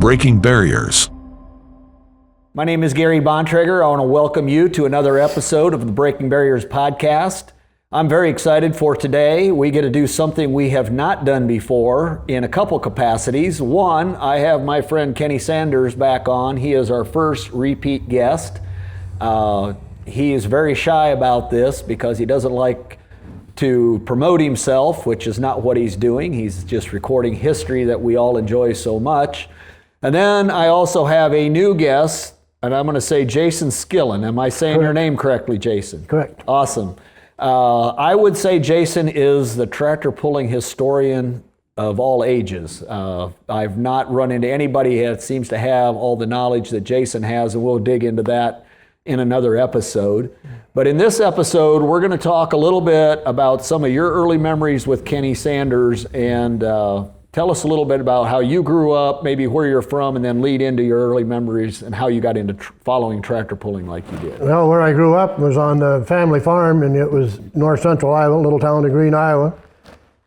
Breaking Barriers. My name is Gary Bontrager. I want to welcome you to another episode of the Breaking Barriers podcast. I'm very excited for today. We get to do something we have not done before in a couple capacities. One, I have my friend Kenny Sanders back on. He is our first repeat guest. He is very shy about this because he doesn't like to promote himself, which is not what he's doing. He's just recording history that we all enjoy so much. And then I also have a new guest, and I'm going to say Jason Skillen. Am I saying Correct. your name correctly, Jason? Correct. Awesome. I would say Jason is the tractor pulling historian of all ages. I've not run into anybody that seems to have all the knowledge that Jason has, and we'll dig into that in another episode. But in this episode, we're going to talk a little bit about some of your early memories with Kenny Sanders, and tell us a little bit about how you grew up, maybe where you're from, and then lead into your early memories and how you got into following tractor pulling like you did. Well, where I grew up was on the family farm, and it was north central Iowa, little town of Green, Iowa.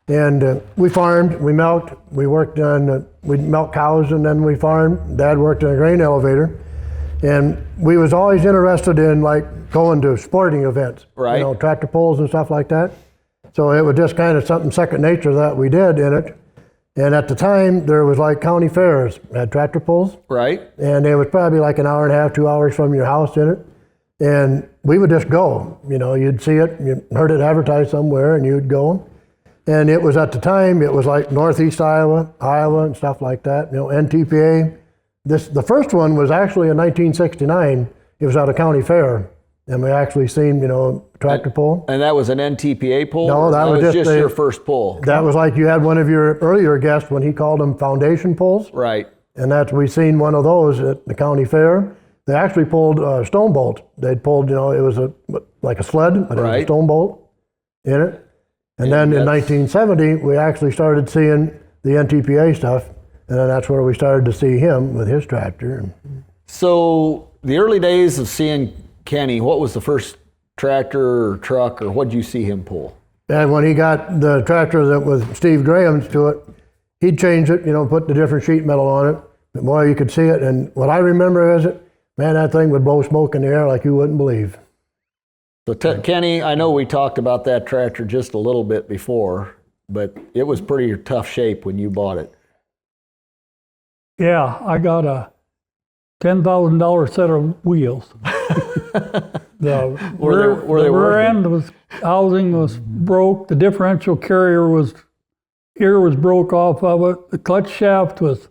And we farmed, we milked, we worked on, we'd milk cows, and then we farmed. Dad worked in a grain elevator. And we was always interested in like going to sporting events, right? You know, tractor pulls and stuff like that. So it was just kind of something second nature that we did in it. And at the time, there was like county fairs, had tractor pulls. Right. And it was probably like an hour and a half, 2 hours from your house in it. And we would just go, you know, you'd see it, you heard it advertised somewhere and you'd go. And it was at the time, it was like Northeast Iowa and stuff like that, you know, NTPA. The first one was actually in 1969. It was at a county fair. And we actually seen, you know, tractor pull. And that was an NTPA pull? No, that was just your first pull. That was like you had one of your earlier guests when he called them foundation pulls. Right. And we seen one of those at the county fair. They actually pulled stone bolts. They'd pulled, you know, it was like a sled, but it was a stone bolt in it. And then in 1970, we actually started seeing the NTPA stuff. And then that's where we started to see him with his tractor. So the early days of seeing Kenny, what was the first tractor or truck, or what did you see him pull? And when he got the tractor that with Steve Graham's to it, he'd change it, you know, put the different sheet metal on it. But boy, you could see it. And what I remember is man, that thing would blow smoke in the air like you wouldn't believe. So Kenny, I know we talked about that tractor just a little bit before, but it was pretty tough shape when you bought it. Yeah, I got a $10,000 set of wheels. The rear end housing was broke. The differential carrier ear was broke off of it. The clutch shaft was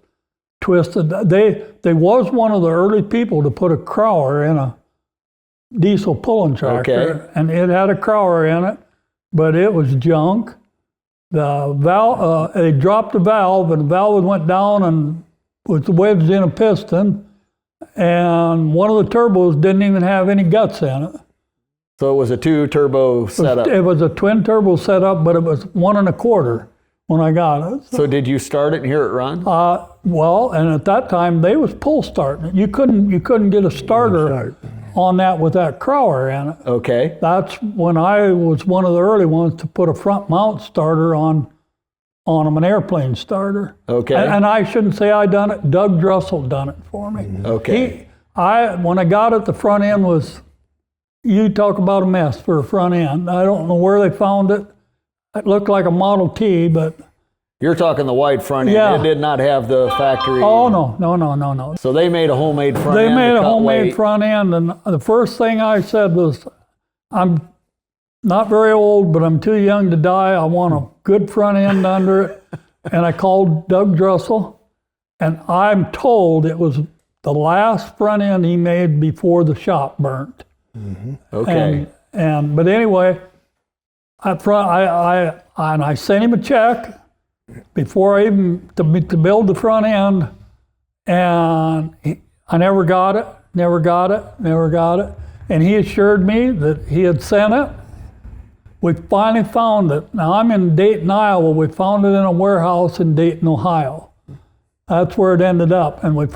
twisted. They was one of the early people to put a crawler in a diesel pulling tractor, and it had a crawler in it, but it was junk. The valve, they dropped the valve, and the valve went down and was wedged in a piston, and one of the turbos didn't even have any guts in it. So it was a 2-turbo setup. It was a twin turbo setup, but it was 1 1/4 when I got it. So did you start it and hear it run? Well, and at that time they was pull starting it. You couldn't get a starter on that with that crawler in it. Okay. That's when I was one of the early ones to put a front mount starter on an airplane starter. Okay. And I shouldn't say I done it. Doug Drussel done it for me. Okay. When I got it, the front end was, you talk about a mess for a front end. I don't know where they found it. It looked like a Model T, but. You're talking the wide front end. Yeah. It did not have the factory. Oh, no. So they made a homemade front end. They made a homemade front end, and the first thing I said was, I'm not very old, but I'm too young to die. I want a good front end under it. And I called Doug Drussel, and I'm told it was the last front end he made before the shop burnt. Mm-hmm. Okay. But anyway, I sent him a check before I even to build the front end, and I never got it. And he assured me that he had sent it. We finally found it. Now I'm in Dayton, Iowa. We found it in a warehouse in Dayton, Ohio. That's where it ended up. And we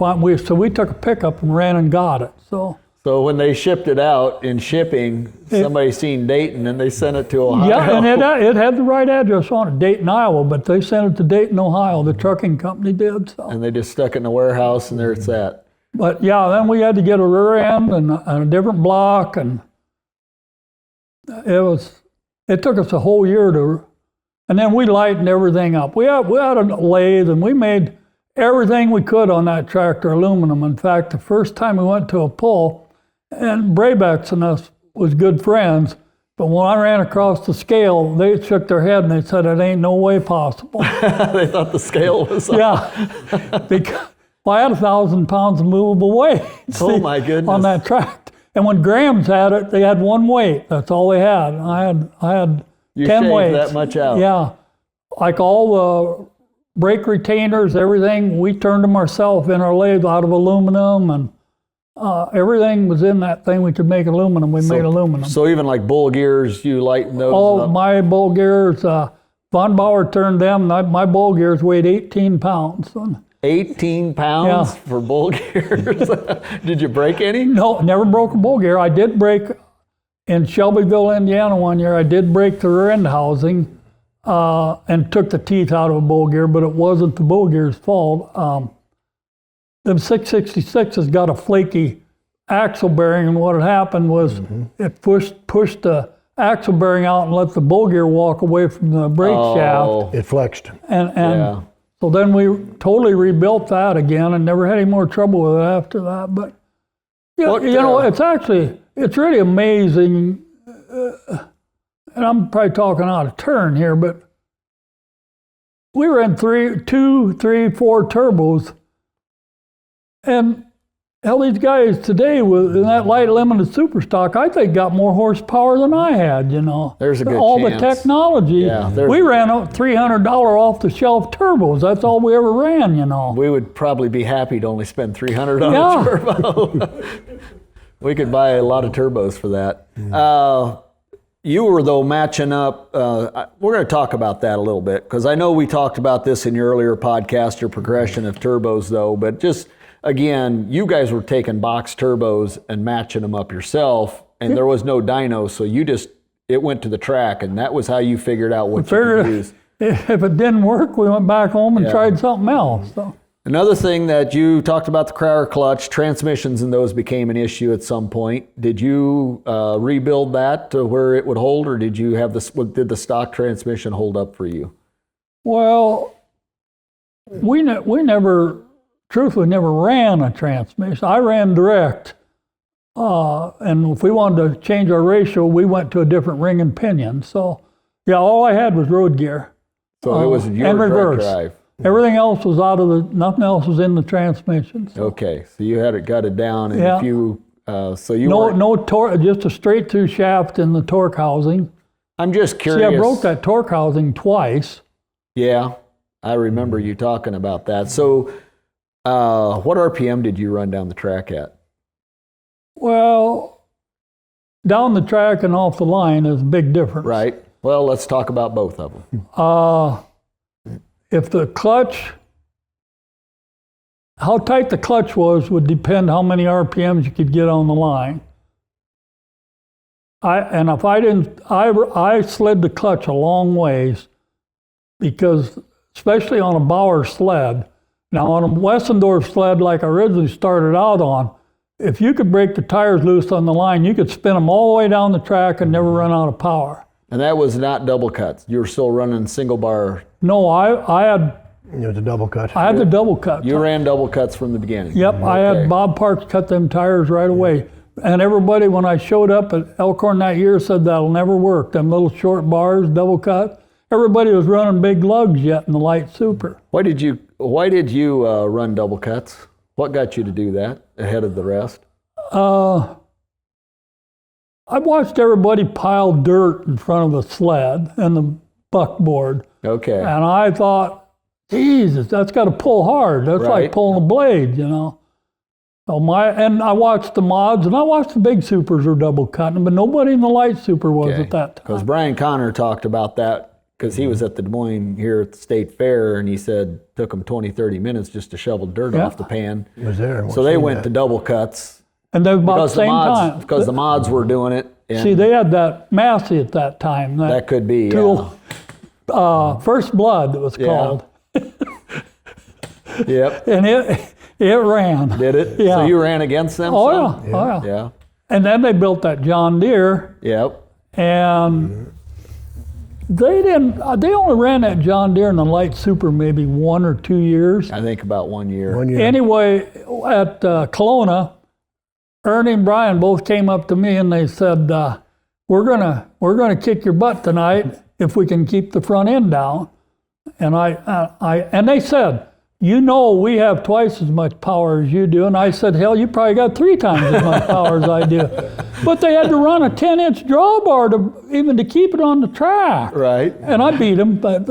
took a pickup and ran and got it. So So when they shipped it out in shipping, somebody seen Dayton and they sent it to Ohio. Yeah, and it had the right address on it, Dayton, Iowa, but they sent it to Dayton, Ohio. The trucking company did. So. And they just stuck it in the warehouse and there it's at. But yeah, then we had to get a rear end and a different block, and it took us a whole year and then we lightened everything up. We had a lathe and we made everything we could on that tractor aluminum. In fact, the first time we went to a pull, and Braybex and us was good friends, but when I ran across the scale, they shook their head and they said, it ain't no way possible. They thought the scale was up. Yeah, because I had 1,000 pounds of movable weight. Oh my goodness. On that tractor. And when Graham's had it, they had one weight. That's all they had. I had you 10 shaved weights. that much out. Yeah, like all the brake retainers, everything, we turned them ourselves in our lathe out of aluminum, and everything was in that thing we could make aluminum. We made aluminum. So even like bull gears, you lighten those All up? my bull gears, Von Bauer turned them. My bull gears weighed 18 pounds. 18 pounds Yeah. for bull gears? Did you break any? No, never broke a bull gear. I did break in Shelbyville, Indiana one year. I did break the rear end housing and took the teeth out of a bull gear, but it wasn't the bull gear's fault. The 666 has got a flaky axle bearing, and what had happened was it pushed the axle bearing out and let the bull gear walk away from the brake shaft. It flexed. And so then we totally rebuilt that again and never had any more trouble with it after that. But it's really amazing. And I'm probably talking out of turn here, but we ran 2, 3, 4 turbos. And hell, these guys today in that light limited super stock, I think got more horsepower than I had, There's a good all chance. the technology. Yeah, we ran $300 off the shelf turbos. That's all we ever ran, We would probably be happy to only spend $300 on a turbo. We could buy a lot of turbos for that. You were, though, matching up. We're going to talk about that a little bit, because I know we talked about this in your earlier podcast, your progression of turbos, though. But just, again, you guys were taking box turbos and matching them up yourself, and there was no dyno, so it went to the track, and that was how you figured out what you could use. If it didn't work, we went back home and tried something else. So. Another thing that you talked about, the Crowder clutch, transmissions and those became an issue at some point. Did you rebuild that to where it would hold, or did you have did the stock transmission hold up for you? Well, we never, truthfully, never ran a transmission. I ran direct, and if we wanted to change our ratio, we went to a different ring and pinion. So, yeah, all I had was road gear. So it was your and reverse. drive. Everything else was nothing else was in the transmission. So. Okay, so you had it gutted down, and Yeah. if you, so you weren't- No torque, just a straight through shaft in the torque housing. I'm just curious. See, I broke that torque housing twice. Yeah, I remember you talking about that. So, what RPM did you run down the track at? Well, down the track and off the line is a big difference. Right. Well, let's talk about both of them. If the clutch, how tight the clutch was would depend how many RPMs you could get on the line. I slid the clutch a long ways, because especially on a Bauer sled. Now on a Wessendorf sled like I originally started out on, if you could break the tires loose on the line, you could spin them all the way down the track and never run out of power. And that was not double cuts. You were still running single bar. No, I had. It was a double cut. I had the double cut. You ran double cuts from the beginning. Yep, Okay. I had Bob Parks cut them tires right away. And everybody, when I showed up at Elkhorn that year, said that'll never work. Them little short bars, double cut. Everybody was running big lugs yet in the light super. Why did you run double cuts? What got you to do that ahead of the rest? I watched everybody pile dirt in front of the sled and the buckboard. Okay. And I thought, Jesus, that's got to pull hard. That's Right. like pulling a blade, So and I watched the mods, and I watched the big supers were double cutting, but nobody in the light super was at that time. Because Brian Connor talked about that, because he was at the Des Moines here at the State Fair, and he said it took him 20, 30 minutes just to shovel dirt off the pan. It was there. So they went to double cuts. And they were about the same time. Because the mods were doing it. And See, they had that Massey at that time. that could be, tool, First Blood, it was called. Yep. And it ran. Did it? Yeah. So you ran against them? Oh, some? yeah. Oh, yeah. Yeah. And then they built that John Deere, Yep. and they only ran that John Deere in the light super maybe 1 or 2 years. I think about 1 year. 1 year. Anyway, at Kelowna, Ernie and Brian both came up to me and they said, we're gonna kick your butt tonight if we can keep the front end down. And and they said, you know, we have twice as much power as you do. And I said, hell, you probably got 3 times as much power as I do. But they had to run a 10-inch drawbar to keep it on the track. Right. And I beat them, but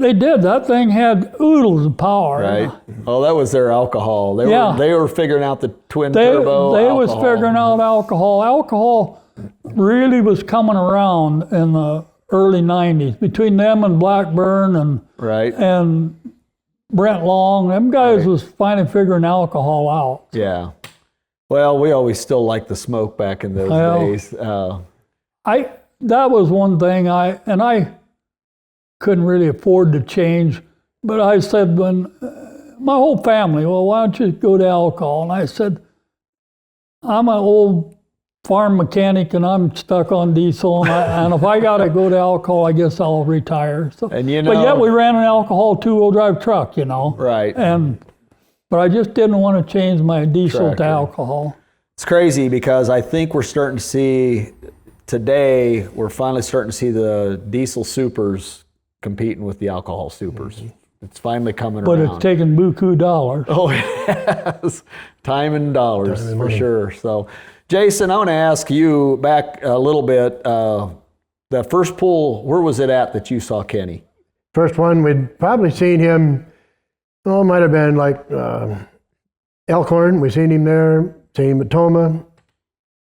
they did. That thing had oodles of power. Right. Oh, that was their alcohol. They were figuring out the twin turbo. They alcohol. was figuring out alcohol. Alcohol really was coming around in the early 90s between them and Blackburn and Right. and Brent Long. Them guys was finally figuring alcohol out. Yeah. Well, we always still liked the smoke back in those days. That was one thing I couldn't really afford to change, but I said when my whole family, well, why don't you go to alcohol? And I said, I'm an old farm mechanic and I'm stuck on diesel, and if I got to go to alcohol, I guess I'll retire. So, And you but know- yet we ran an alcohol 2-wheel drive truck, you know. Right. But I just didn't want to change my diesel Tractor. to alcohol. It's crazy because I think we're starting to see today, we're finally starting to see the diesel supers competing with the alcohol supers. Mm-hmm. It's finally coming But around. it's taking buku dollars. Oh, yes. Time and dollars, Time and for money. sure. So, Jason, I want to ask you back a little bit. The first pull, where was it at that you saw Kenny? First one, we'd probably seen him, it might have been like Elkhorn. We seen him there, seen him at Toma. A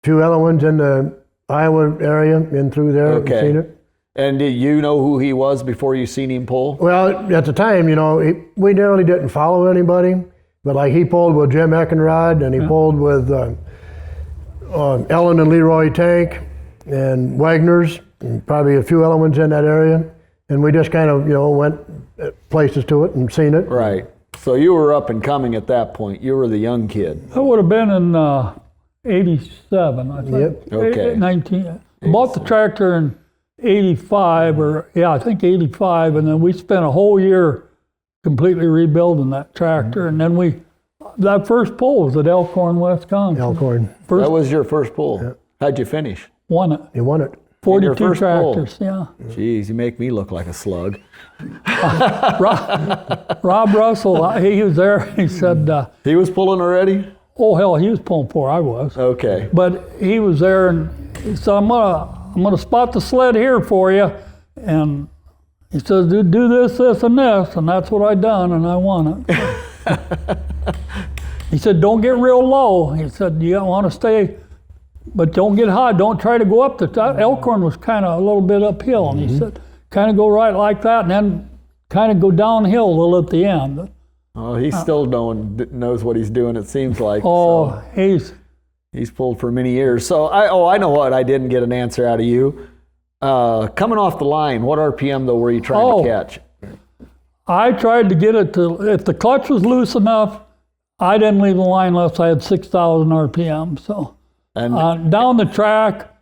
few other ones in the Iowa area, in through there. Okay. Seen it. And did you know who he was before you seen him pull? Well, at the time, you know, we really didn't follow anybody, but like he pulled with Jim Eckenrod, and he pulled with Ellen and Leroy Tank and Wagner's, and probably a few other ones in that area. And we just kind of, you know, went places to it and seen it. Right. So you were up and coming at that point. You were the young kid. That would have been in 87, I think. Yep. Okay. 19. I bought the tractor in 85, I think 85, and then we spent a whole year completely rebuilding that tractor. And then that first pull was at Elkhorn, Wisconsin. Elkhorn. That was your first pull. How'd you finish? Won it. He won it. 42 first pull. tractors, yeah. Jeez, you make me look like a slug. Rob Russell, he was there. He said, He was pulling already? oh, hell, he was pulling before I was. Okay. But he was there, and he said, I'm gonna spot the sled here for you. And he says, do this, this, and this. And that's what I done, and I won it. He said, don't get real low. He said, you want to stay, but don't get high. Don't try to go up the top. Elkhorn was kind of a little bit uphill. And he said, kind of go right like that, and then kind of go downhill a little at the end. Oh, he still knows what he's doing, it seems like. Oh, So he's pulled for many years. So, I know what I didn't get an answer out of you. Coming off the line, what RPM, though, were you trying to catch? I tried to get it to, if the clutch was loose enough, I didn't leave the line unless I had 6,000 RPM. So And, down the track,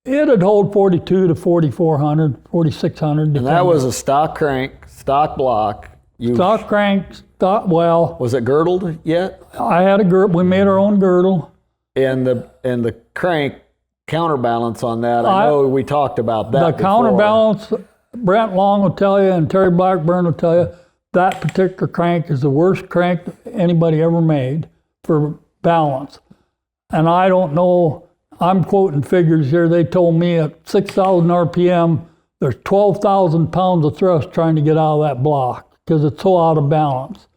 it'd hold 42 to 4,400, 4,600. and that was a stock crank, stock block. Stock crank, well, Was it girdled yet? I had a girdle. We made our own girdle. And the crank counterbalance on that, I know we talked about that The before. counterbalance, Brent Long will tell you, and Terry Blackburn will tell you, that particular crank is the worst crank anybody ever made for balance. And I don't know, I'm quoting figures here. They told me at 6,000 RPM, there's 12,000 pounds of thrust trying to get out of that block because it's so out of balance.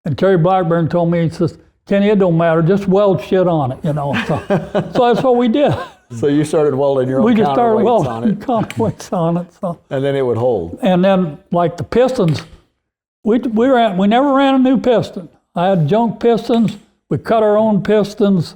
And Terry Blackburn told me, he says, Kenny, it don't matter, just weld shit on it, you know. So that's what we did. So you started welding your own We just started counterweights on welding it, counterweights on it. So. and then it would hold. And then, like the pistons, we never ran a new piston. I had junk pistons. We cut our own pistons.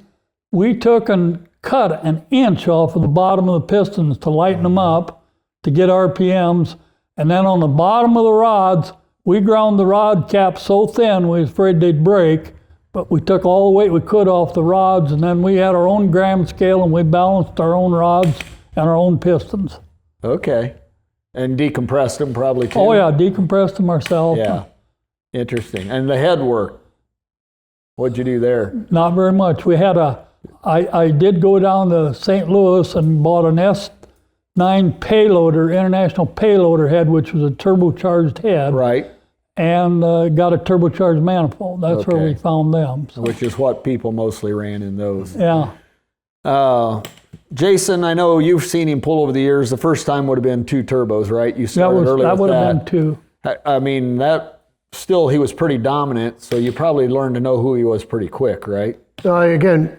We took and cut an inch off of the bottom of the pistons to lighten them up to get RPMs. And then on the bottom of the rods, we ground the rod cap so thin we was afraid they'd break. But we took all the weight we could off the rods, and then we had our own gram scale, and we balanced our own rods and our own pistons. Okay. And decompressed them probably too? Oh yeah, decompressed them ourselves. Yeah. Interesting. And the head work, what'd you do there? Not very much. We had I did go down to St. Louis and bought an S9 payloader, international payloader head, which was a turbocharged head. Right. And got a turbocharged manifold. That's where we found them. So. Which is what people mostly ran in those. Yeah. Jason, I know you've seen him pull over the years. The first time would have been 2 turbos, right? You started early that with would have been 2. I mean, he was pretty dominant, so you probably learned to know who he was pretty quick, right? Again,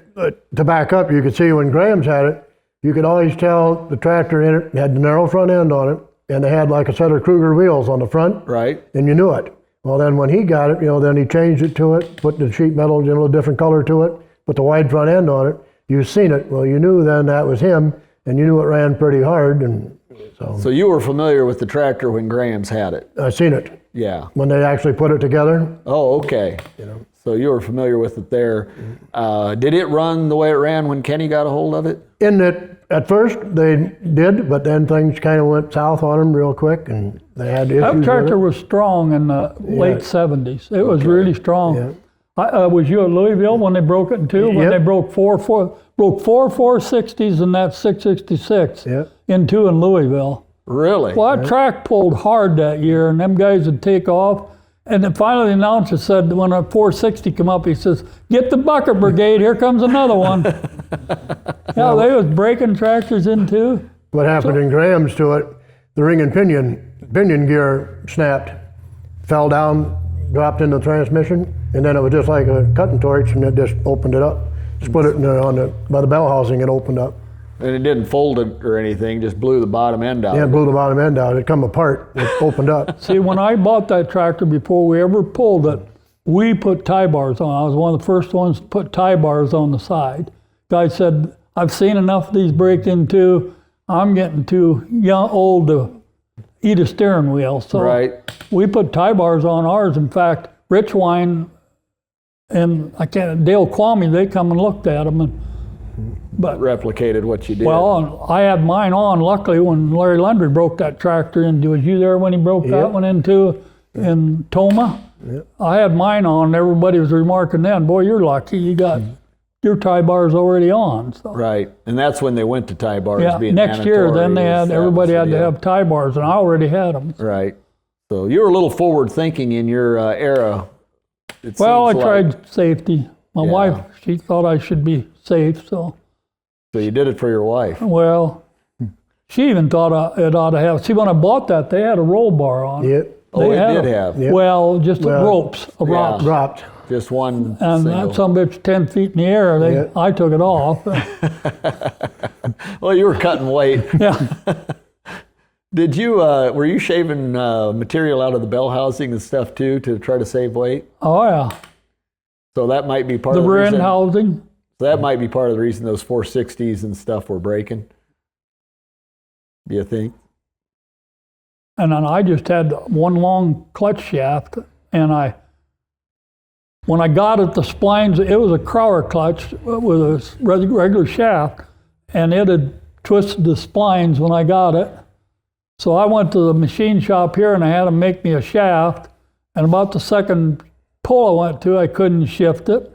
to back up, you could see when Graham's had it, you could always tell the tractor in it had the narrow front end on it, and they had like a set of Kruger wheels on the front. Right. And you knew it. Well, then when he got it, then he changed it to it, put the sheet metal, a little different color to it, put the wide front end on it. You've seen it. Well, you knew then that was him, and you knew it ran pretty hard. And so you were familiar with the tractor when Graham's had it? I seen it. Yeah. When they actually put it together. Oh, okay. So you were familiar with it there. Did it run the way it ran when Kenny got a hold of it? At first they did, but then things kind of went south on them real quick, and they had issues That with tractor it. was strong in the late 70s. It was really strong. Yeah. Was you at Louisville when they broke it in 2? When Yep. they broke four 460s and that 666 Yep. in 2 in Louisville. Really? Well, that track pulled hard that year, and them guys would take off. And then finally the announcer said, when a 460 come up, he says, "Get the bucket brigade, here comes another one." Yeah, they was breaking tractors in 2. What happened in Graham's to it, the ring and pinion gear snapped, fell down, dropped in the transmission, and then it was just like a cutting torch, and it just opened it up. Split it by the bell housing, it opened up. And it didn't fold it or anything, just blew the bottom end out. Yeah, it blew the bottom end out. It come apart, it opened up. See, when I bought that tractor, before we ever pulled it, we put tie bars on. I was one of the first ones to put tie bars on the side. Guy said, "I've seen enough of these break in 2. I'm getting too old to eat a steering wheel." So Right. we put tie bars on ours. In fact, Richwine and Dale Kwame, they come and looked at them. But Replicated what you did. well, I had mine on. Luckily, when Larry Landry broke that tractor in, was you there when he broke that one into in Toma? Yep. I had mine on. Everybody was remarking then, "Boy, you're lucky. You got your tie bars already on." So. Right. And that's when they went to tie bars Yeah, being next year, then they had everybody had to have. have tie bars, and I already had them. Right. So you were a little forward thinking in your era. Well, I seems like. tried safety. My wife, she thought I should be safe, so. So you did it for your wife. Well, she even thought it ought to have. See, when I bought that, they had a roll bar on it. Yep. Oh, They it had did a- have. Yep. Well, just Well, ropes, a yeah. rock. Dropped. Just one And single. that some bitch 10 feet in the air. I took it off. Well, you were cutting weight. Yeah. Did you, were you shaving material out of the bell housing and stuff too to try to save weight? Oh, yeah. So that might be part The of the rear end reason. housing. So that might be part of the reason those 460s and stuff were breaking. Do you think? And then I just had one long clutch shaft. And when I got it, the splines, it was a Crower clutch with a regular shaft. And it had twisted the splines when I got it. So I went to the machine shop here and I had them make me a shaft. And about the second pull I went to, I couldn't shift it.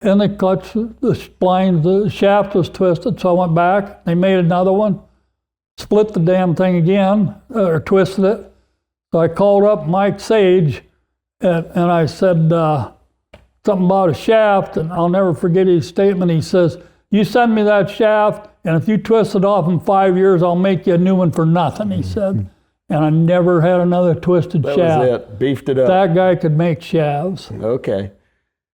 And the clutch, the splines, the shaft was twisted. So I went back, they made another one, split the damn thing again, or twisted it. So I called up Mike Sage and I said something about a shaft, and I'll never forget his statement. He says, "You send me that shaft, and if you twist it off in 5 years, I'll make you a new one for nothing," he said. And I never had another twisted That shaft. was it. Beefed it up. That guy could make shafts. Okay.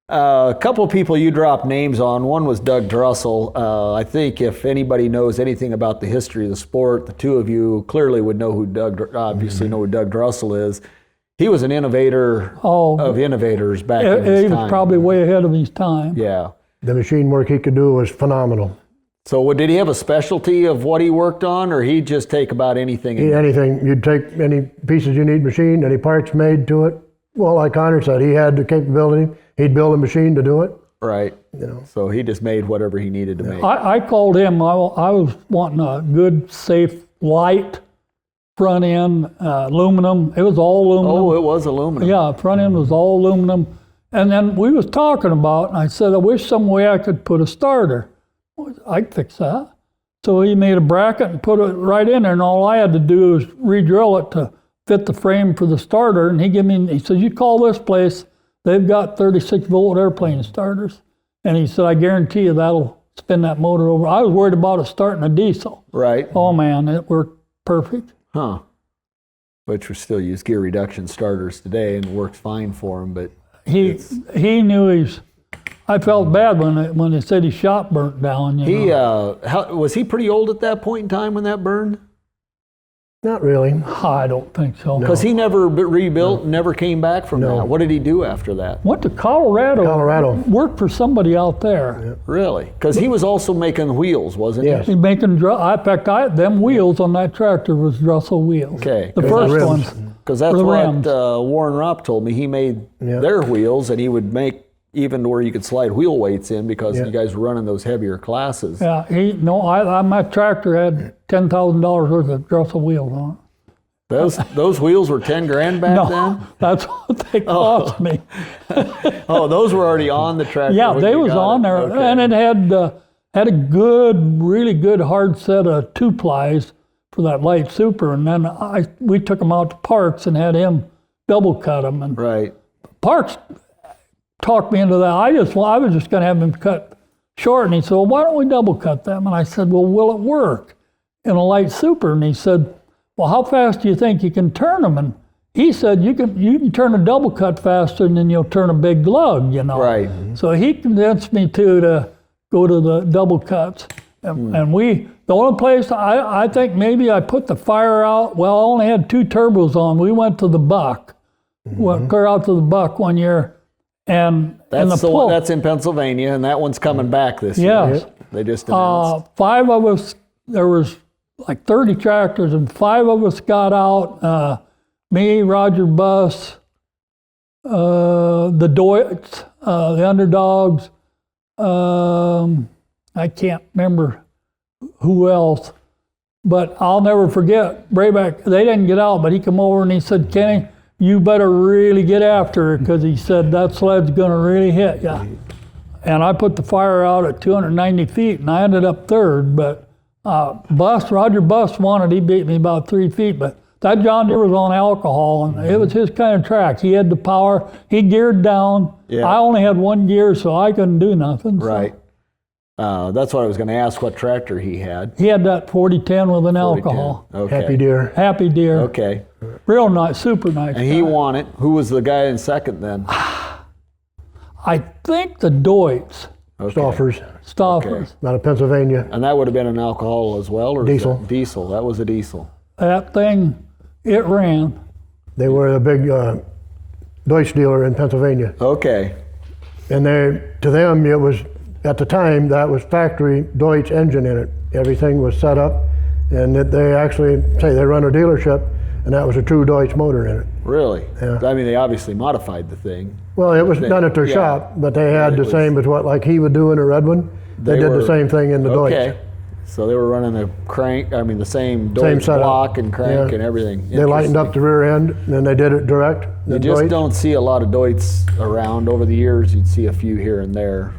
A couple of people you dropped names on. One was Doug Drussel. I think if anybody knows anything about the history of the sport, the two of you clearly would know who obviously know who Doug Drussel is. He was an innovator of innovators back in his He time. was probably way ahead of his time. Yeah. The machine work he could do was phenomenal. So did he have a specialty of what he worked on, or he'd just take about anything? Anything, you'd take any pieces you need machined, any parts made to it. Well, like Connor said, he had the capability. He'd build a machine to do it. Right. So he just made whatever he needed to make. I called him. I was wanting a good, safe, light front end, aluminum. It was all aluminum. Oh, it was aluminum. Yeah, front end was all aluminum. And then we was talking about, and I said, I wish some way I could put a starter. I'd fix that. So he made a bracket and put it right in there, and all I had to do was re-drill it to fit the frame for the starter. And he said, you call this place, they've got 36-volt airplane starters. And he said, I guarantee you that'll spin that motor over. I was worried about it starting a diesel. Right. Oh man, it worked perfect. Huh. Which we still use gear reduction starters today, and it works fine for him, but He knew I felt bad when they said his shop burnt down. Was he pretty old at that point in time when that burned? Not really. I don't think so. Because he never rebuilt, never came back from that. What did he do after that? Went to Colorado. Worked for somebody out there. Yeah. Really? Because he was also making wheels, wasn't Yes. he? He's making. In fact, them wheels on that tractor was Russell wheels. Okay. The first rims. ones. Because that's the what rims. Warren Ropp told me. He made their wheels, and he would make even where you could slide wheel weights in because you guys were running those heavier classes. Yeah. My tractor had $10,000 worth of Russell wheels on it. Those wheels were 10 grand back then? That's what they cost me. Oh, those were already on the tractor. Yeah, when they you was got on it. there, Okay. and it had a really good hard set of 2-plies for that light super, and then we took them out to Parks and had him double cut them, and Right. Parks talked me into that. I was just going to have him cut short, and he said, well, why don't we double cut them? And I said, well, will it work in a light super? And he said, well, how fast do you think you can turn them? And he said, you can turn a double cut faster than you'll turn a big lug, Right. So he convinced me to go to the double cuts. And the only place, I think maybe I put the fire out, well, I only had 2 turbos on. We went to the Buck, went clear out to the Buck one year. And That's in Pennsylvania, and that one's coming back this year. Yes. They just announced. 5 of us, there was like 30 tractors, and 5 of us got out. Me, Roger Buss, the Deutz, the Underdogs. I can't remember who else, but I'll never forget Brayback. They didn't get out, but he came over and he said, Kenny, you better really get after it, because he said that sled's going to really hit you. And I put the fire out at 290 feet, and I ended up 3rd. But Roger Buss won it. He beat me about 3 feet. But that John Deere was on alcohol, and it was his kind of track. He had the power. He geared down. Yeah. I only had 1 gear, so I couldn't do nothing. So. Right. That's what I was going to ask, what tractor he had. He had that 4010 with an 4010. alcohol. Okay. Happy Deer. Happy Deer. Okay. Real nice, super nice. And he won it. Who was the guy in second then? I think the Deutz, Okay. Stoffers, out of Pennsylvania. And that would have been an alcohol as well? Or Diesel. Diesel. That was a diesel. that thing, it ran. They were a big Deutsch dealer in Pennsylvania. Okay. And to them, it was, at the time, that was factory Deutsch engine in it. Everything was set up, and they actually say they run a dealership, and that was a true Deutsch motor in it. Really? Yeah. I mean, they obviously modified the thing. Well, it was done at their yeah. shop, but they had the same as what like he would do in a red one. They did the same thing in the Okay. Deutsch. So they were running the crank, I mean, the same Deutsch setup. block and crank Yeah. and everything. They lightened up the rear end, and then they did it direct. You the just Deutsch. don't see a lot of Deutz around over the years. You'd see a few here and there.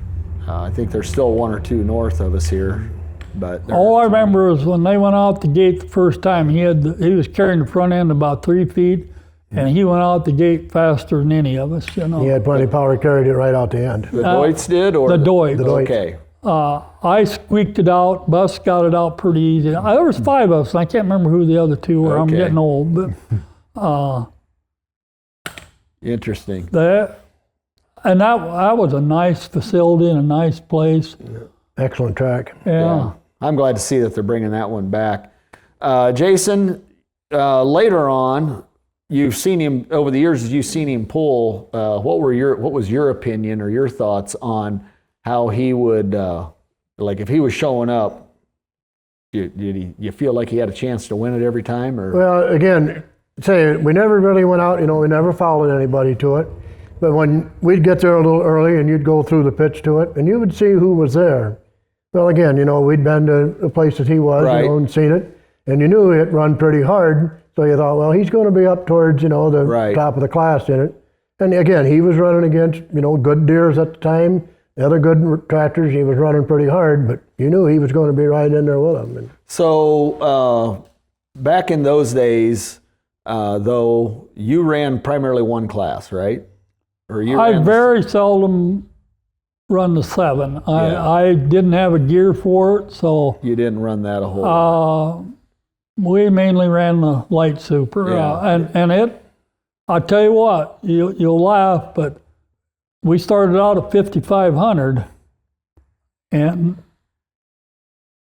I think there's still 1 or 2 north of us here. But All I remember is when they went out the gate the first time, he was carrying the front end about 3 feet, and he went out the gate faster than any of us, He had plenty of power, carried it right out the end. the Deutz did? Or the Deutz. The Deutz. Okay. I squeaked it out. Bus got it out pretty easy. There was 5 of us, and I can't remember who the other 2 were. I'm Okay. getting old, but Interesting. that was a nice facility and a nice place. Excellent track. Yeah. I'm glad to see that they're bringing that one back. Jason, later on, you've seen him over the years. As you've seen him pull, what was your opinion or your thoughts on how he would, like if he was showing up? Did you feel like he had a chance to win it every time? Or Well, again, say we never really went out. We never followed anybody to it. But when we'd get there a little early, and you'd go through the pitch to it, and you would see who was there. Well, again, we'd been to the place that he was, Right. And seen it, and you knew it run pretty hard. So you thought, well, he's going to be up towards, the Right. top of the class in it. And again, he was running against, good deers at the time, the other good tractors. He was running pretty hard, but you knew he was going to be right in there with them. And so back in those days, though, you ran primarily one class, right? Or you I ran very seldom run the 7. I didn't have a gear for it, so you didn't run that a whole lot. we mainly ran the light super. Yeah. And it, I tell you what, you'll laugh, but we started out at 5,500, and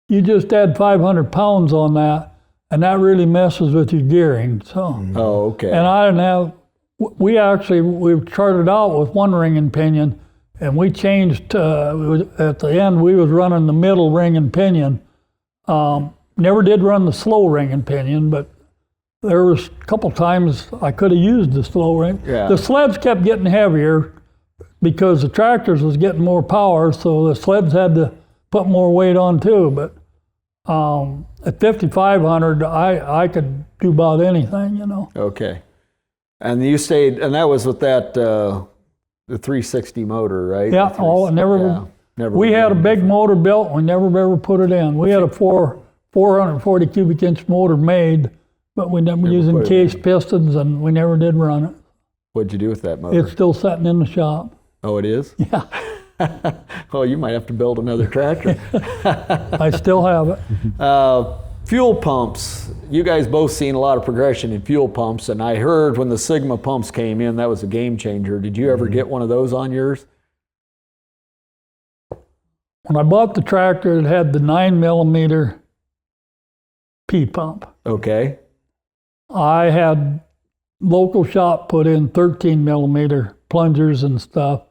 you just add 500 pounds on that, and that really messes with your gearing. So. Oh, okay. And I didn't have. We charted out with one ring and pinion, and we changed. At the end, we was running the middle ring and pinion. Never did run the slow ring and pinion, but there was a couple times I could have used the slow ring. Yeah. The sleds kept getting heavier because the tractors was getting more power, so the sleds had to put more weight on too. But at 5,500, I could do about anything, Okay. And you stayed, and that was with that the 360 motor, right? Yeah. Never. We had a big motor built. We never ever put it in. We had a 440 cubic inch motor made, but we never using put it case pistons, and we never did run it. What'd you do with that motor? It's still sitting in the shop. Oh, it is? Yeah. Oh, you might have to build another tractor. I still have it. Fuel pumps. You guys both seen a lot of progression in fuel pumps, and I heard when the Sigma pumps came in, that was a game changer. Did you ever get one of those on yours? When I bought the tractor, it had the 9mm P pump. Okay. I had local shop put in 13mm plungers and stuff,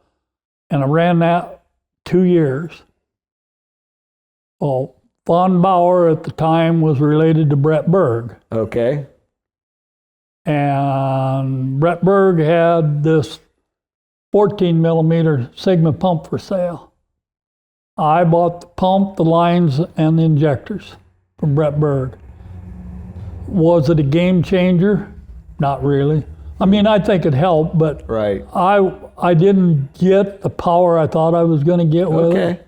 and I ran that 2 years. Well, Von Bauer at the time was related to Brett Berg. Okay. And Brett Berg had this 14mm Sigma pump for sale. I bought the pump, the lines, and the injectors from Brett Berg. Was it a game changer? Not really. I mean, I think it helped, but Right. I didn't get the power I thought I was going to get with it.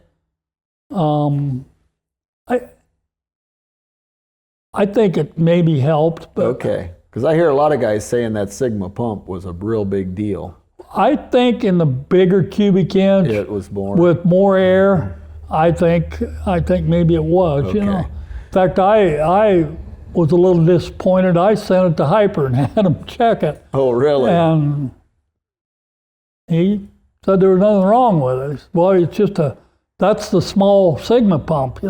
I think it maybe helped, but Okay. Because I hear a lot of guys saying that Sigma pump was a real big deal. I think in the bigger cubic inch It was more. with more air, I think maybe it was. Okay. In fact, I was a little disappointed. I sent it to Hyper and had him check it, Oh, really? and he said there was nothing wrong with it. Well, it's just that's the small Sigma pump.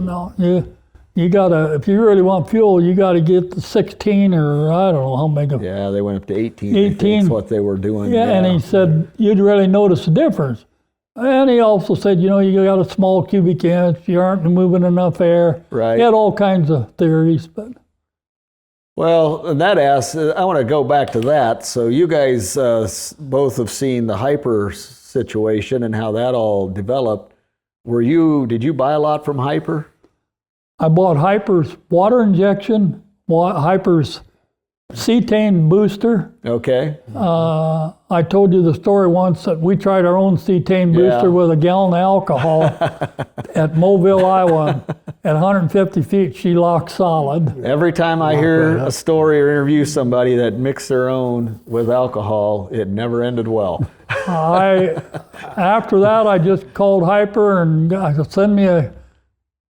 You gotta, if you really want fuel, you gotta get the 16 or I don't know how big of. Yeah, they went up to 18. 18. That's what they were doing. Yeah, and he said you'd really notice a difference. And he also said, you got a small cubic inch, you aren't moving enough air. Right. He had all kinds of theories, but. Well, and that asks, I want to go back to that. So you guys both have seen the Hyper situation and how that all developed. Did you buy a lot from Hyper? I bought Hyper's water injection, Hyper's cetane booster. Okay. I told you the story once that we tried our own cetane booster with a gallon of alcohol at Mobile, Iowa. At 150 feet, she locked solid. Every time I hear a story or interview somebody that mixed their own with alcohol, it never ended well. After that, I just called Hyper and I said, send me a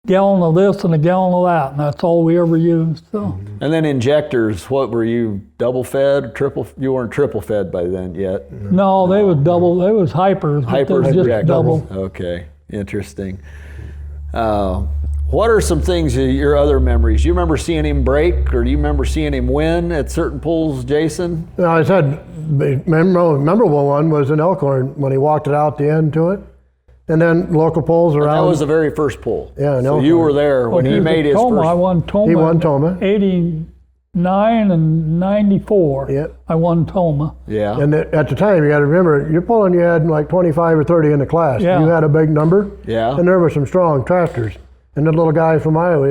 gallon of this and a gallon of that, and that's all we ever used. So. And then injectors, what were you, double fed, triple? You weren't triple fed by then yet. No, they was double. They was Hypers. Hypers, just yeah, double. Okay, interesting. What are some things, your other memories? You remember seeing him break, or do you remember seeing him win at certain pulls, Jason? No, I said the memorable one was in Elkhorn when he walked it out the end to it. And then local pulls around. That was the very first pull. Yeah, so you were there when he made his Toma. first. I won Toma. He won Toma. 89 and 94. Yep. I won Toma. Yeah. And at the time, you got to remember, you're pulling, you had like 25 or 30 in the class. Yeah. You had a big number. Yeah. And there were some strong tractors. And the little guy from Iowa,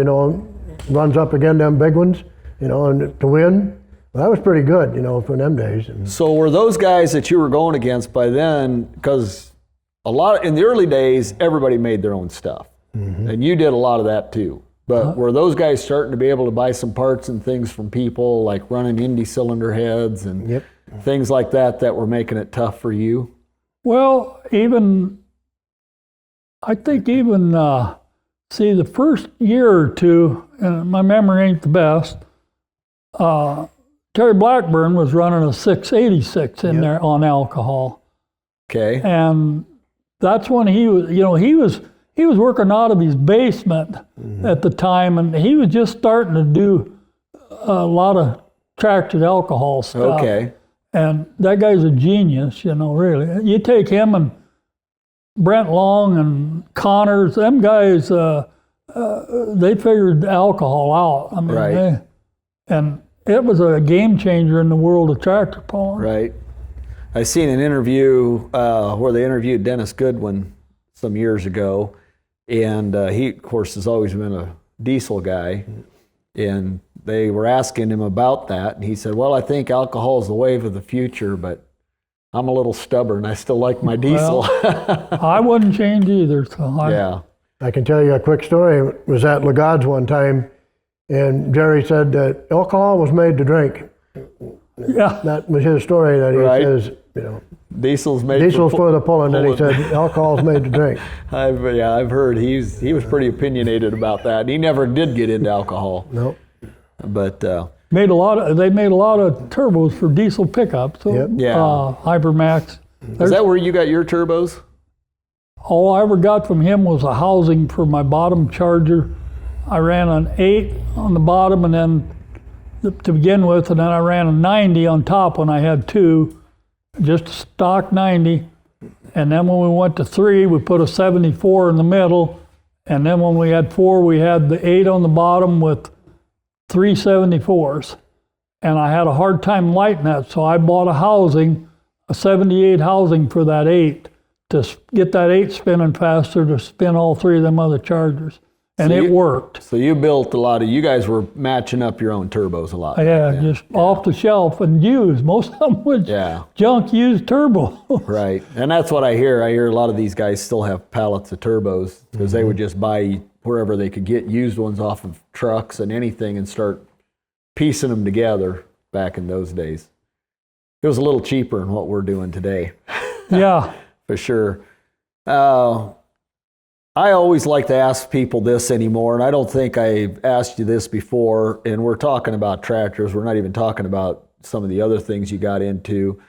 runs up against them big ones, and to win. Well, that was pretty good, for them days. So were those guys that you were going against by then, because in the early days, everybody made their own stuff. Mm-hmm. And you did a lot of that too. But were those guys starting to be able to buy some parts and things from people, like running Indy cylinder heads and things like that were making it tough for you? Well, I think the first year or two, and my memory ain't the best, Terry Blackburn was running a 686 in there on alcohol. Okay. And that's when he was working out of his basement at the time, and he was just starting to do a lot of tractored alcohol stuff. Okay. And that guy's a genius, really. You take him and Brent Long and Connors, them guys, they figured alcohol out. I mean, right. And it was a game changer in the world of tractor pulling. Right. I seen an interview where they interviewed Dennis Goodwin some years ago, and he, of course, has always been a diesel guy, and they were asking him about that, and he said, well, I think alcohol is the wave of the future, but I'm a little stubborn. I still like my diesel. Well, I wouldn't change either. So I can tell you a quick story. It was at Lagad's one time, and Jerry said that alcohol was made to drink. Yeah. That was his story that he says, Diesel's for the pulling, and he said alcohol's made to drink. I've heard he was pretty opinionated about that. He never did get into alcohol. Nope. But they made a lot of turbos for diesel pickups. So, Hypermax. Is that where you got your turbos? All I ever got from him was a housing for my bottom charger. I ran an 8 on the bottom, and then to begin with, and then I ran a 90 on top when I had 2, just a stock 90. And then when we went to 3, we put a 74 in the middle. And then when we had 4, we had the 8 on the bottom with 3 74s. And I had a hard time lighting that, so I bought a housing, a 78 housing for that 8, to get that 8 spinning faster to spin all 3 of them other chargers. And it worked. So you built you guys were matching up your own turbos a lot. Yeah, just off the shelf and used. Most of them was junk used turbo. Right, and that's what I hear. I hear a lot of these guys still have pallets of turbos because they would just buy wherever they could get used ones off of trucks and anything and start piecing them together back in those days. It was a little cheaper than what we're doing today. Yeah. For sure. I always like to ask people this anymore, and I don't think I've asked you this before, and we're talking about tractors. We're not even talking about some of the other things you got into.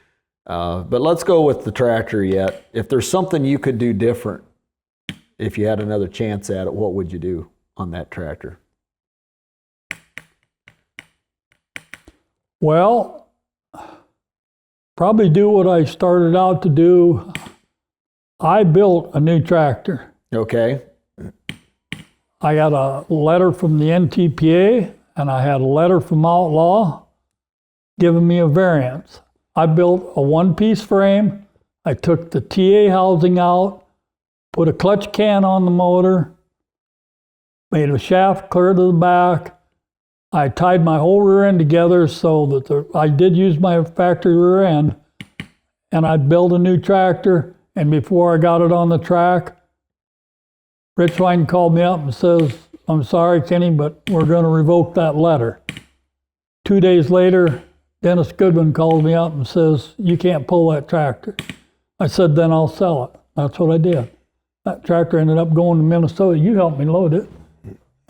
But let's go with the tractor yet. If there's something you could do different, if you had another chance at it, what would you do on that tractor? Well, probably do what I started out to do. I built a new tractor. Okay. I got a letter from the NTPA, and I had a letter from Outlaw giving me a variance. I built a one-piece frame. I took the TA housing out, put a clutch can on the motor, made a shaft clear to the back. I tied my whole rear end together so that I did use my factory rear end, and I built a new tractor. And before I got it on the track, Rich Wine called me up and says, I'm sorry, Kenny, but we're going to revoke that letter. 2 days later, Dennis Goodwin calls me up and says, you can't pull that tractor. I said, then I'll sell it. That's what I did. That tractor ended up going to Minnesota. You helped me load it.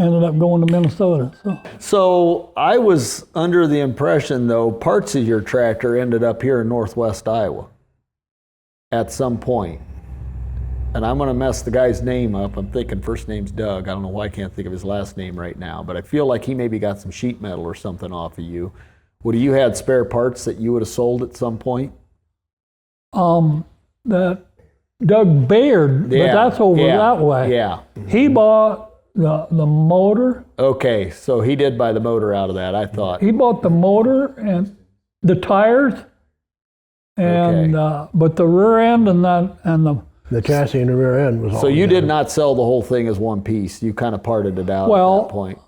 Ended up going to Minnesota. So I was under the impression, though, parts of your tractor ended up here in northwest Iowa at some point. and I'm going to mess the guy's name up. I'm thinking first name's Doug. I don't know why I can't think of his last name right now, but I feel like he maybe got some sheet metal or something off of you. Would you had spare parts that you would have sold at some point? That Doug Baird, but that's over that way. Yeah. He bought the motor. Okay, so he did buy the motor out of that, I thought. He bought the motor and the tires, and but the rear end and the chassis and the rear end was all. So you did not sell the whole thing as one piece. You kind of parted it out at that point.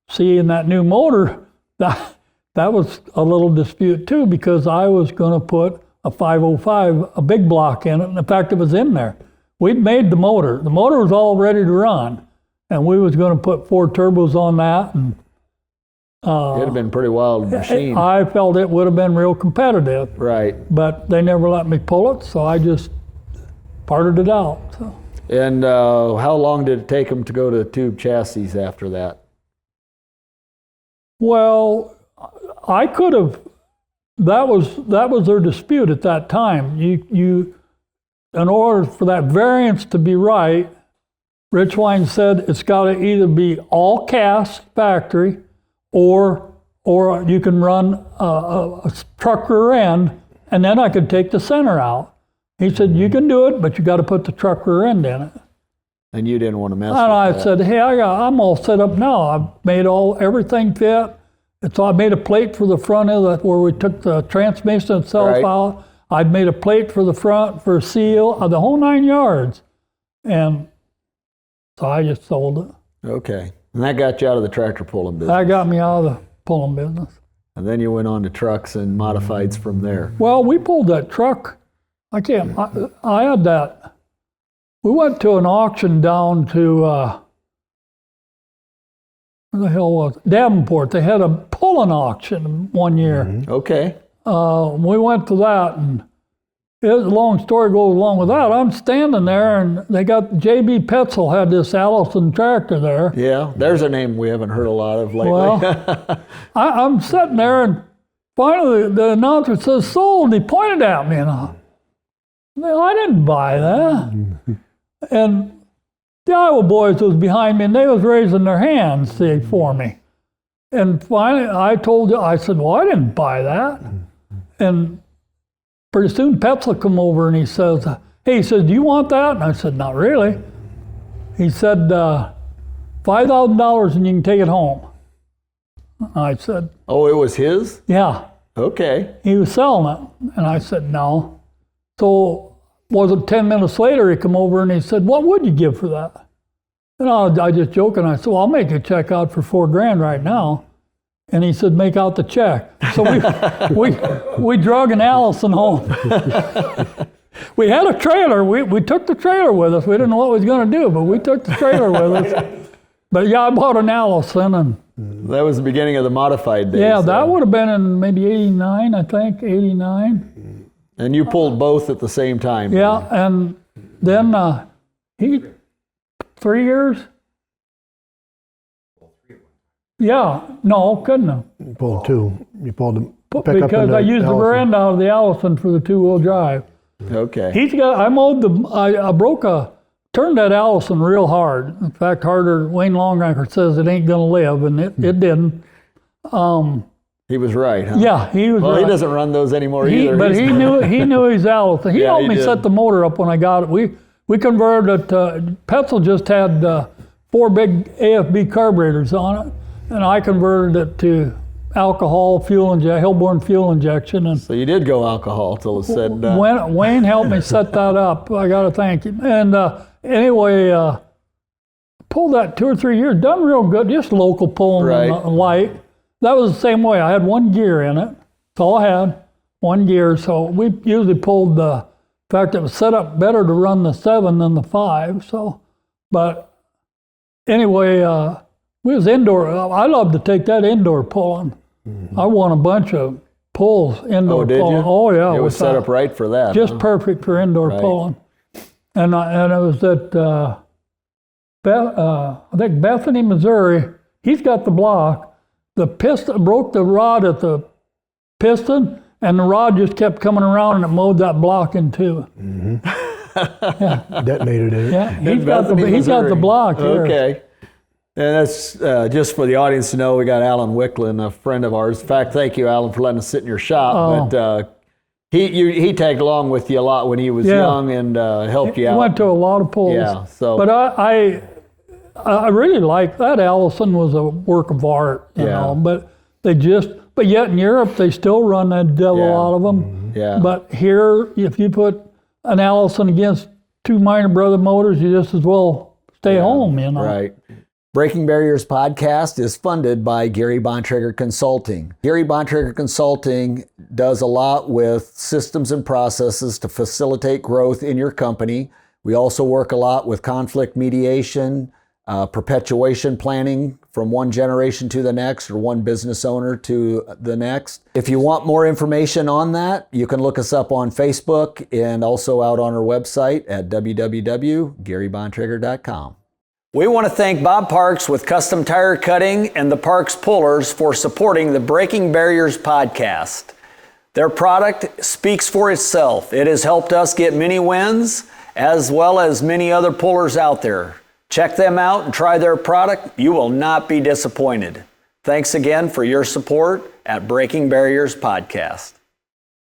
See, in that new motor, that was a little dispute too, because I was going to put a 505, a big block in it. And in fact, it was in there. We'd made the motor. The motor was all ready to run, and we was going to put 4 turbos on that. And it'd have been a pretty wild machine. I felt it would have been real competitive. Right. But they never let me pull it, so I just parted it out. So. And how long did it take them to go to tube chassis after that? Well, I could have. That was their dispute at that time. You, in order for that variance to be right, Richline said it's got to either be all cast factory, or you can run a truck rear end, and then I could take the center out. He said, you can do it, but you got to put the truck rear end in it. And you didn't want to mess with And I that. said, hey, I'm all set up now. I've made everything fit. So I made a plate for the front of it where we took the transmission itself out. I'd made a plate for the front for a seal, the whole 9 yards. And so I just sold it. Okay. And that got you out of the tractor pulling business. That got me out of the pulling business. And then you went on to trucks and modifieds from there. Well, we pulled that truck. I had that. We went to an auction down to, where the hell was it? Davenport. They had a pulling auction one year. Mm-hmm. Okay. We went to that, and a long story goes along with that. I'm standing there, and they got J.B. Petzel had this Allison tractor there. Yeah, there's a name we haven't heard a lot of lately. Well, I'm sitting there, and finally the announcer says, sold. He pointed at me, and I didn't buy that. And the Iowa boys was behind me, and they was raising their hands for me. And finally, I said, well, I didn't buy that. And pretty soon, Petzel come over, and he says, hey, he said, do you want that? And I said, not really. He said, $5,000 and you can take it home. I said, oh, it was his? yeah. Okay. He was selling it. And I said, no. So wasn't 10 minutes later, he come over and he said, what would you give for that? And I just joking. I said, well, I'll make a check out for $4,000 right now. And he said, make out the check. So we drug an Allison home. We had a trailer. We took the trailer with us. We didn't know what we was going to do, but we took the trailer with us. But yeah, I bought an Allison. And that was the beginning of the modified days. yeah, that would have been in maybe 89, I think, 89. And you pulled both at the same time. Yeah, and then 3 years? Yeah, no, couldn't have. You pulled 2. You pulled the pickup Because and I used the Allison. rear end out of the Allison for the 2-wheel drive. Okay. I turned that Allison real hard. In fact, harder, Wayne Longranker says it ain't gonna live, and it didn't. He was right, huh? Yeah, he was Well, right. he doesn't run those anymore either. But he knew his Allison. He Yeah, helped he me did. set the motor up when I got it. We converted it. Petzel just had 4 big AFB carburetors on it, and I converted it to alcohol Hillborn fuel injection. And So you did go alcohol till it's said and done. Wayne helped me set that up. I got to thank him. And anyway, pulled that 2 or 3 years. Done real good. Just local pulling, Right. Light. That was the same way. I had 1 gear in it. That's all I had. 1 gear. So we usually pulled in fact, it was set up better to run the 7 than the 5. So, but anyway, we was indoor. I love to take that indoor pulling. I won a bunch of pulls indoor Oh, did pulling. you? Oh yeah, It was set up right for that. just huh? perfect for indoor Right. pulling. And it was at I think Bethany, Missouri. He's got the block. The piston broke the rod at the piston, and the rod just kept coming around, and it mowed that block in two. detonated in it. Yeah, he's got Bethany, the Missouri. block here. Okay. And that's just for the audience to know, we got Alan Wicklin, a friend of ours. In fact, thank you, Alan, for letting us sit in your shop. Oh. But he tagged along with you a lot when he was young and helped you He out. went to a lot of pulls. Yeah, so. But I really like that. Allison was a work of art, you know. But yet in Europe they still run that devil out of them. Yeah. But here, if you put an Allison against two Minor Brother motors, you just as well stay home, you know. Right. Breaking Barriers podcast is funded by Gary Bontrager Consulting. Gary Bontrager Consulting does a lot with systems and processes to facilitate growth in your company. We also work a lot with conflict mediation, perpetuation planning from one generation to the next or one business owner to the next. If you want more information on that, you can look us up on Facebook and also out on our website at www.garybontrager.com. We want to thank Bob Parks with Custom Tire Cutting and the Parks Pullers for supporting the Breaking Barriers podcast. Their product speaks for itself. It has helped us get many wins as well as many other pullers out there. Check them out and try their product. You will not be disappointed. Thanks again for your support at Breaking Barriers podcast.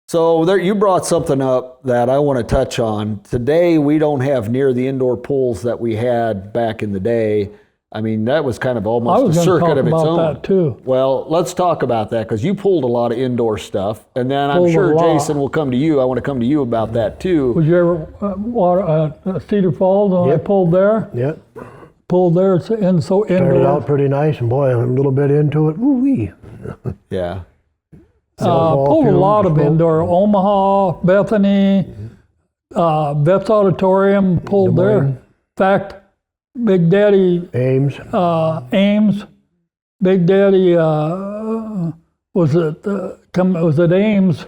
So there, you brought something up that I want to touch on. Today, we don't have near the indoor pools that we had back in the day. I mean, that was kind of almost a circuit of its own. I was going to talk about that too. Well, let's talk about that because you pulled a lot of indoor stuff. And then I'm Pulled sure a lot. Jason will come to you. I want to come to you about that too. Was you ever water Cedar Falls when I pulled there? Yep. Pulled there and so Started indoor. out pretty nice, and boy, a little bit into it, woo-wee. Yeah. Pulled a lot of indoor. Omaha, Bethany, Vets Auditorium, pulled there. In fact, Big Daddy Ames. Ames, Big Daddy was at Ames.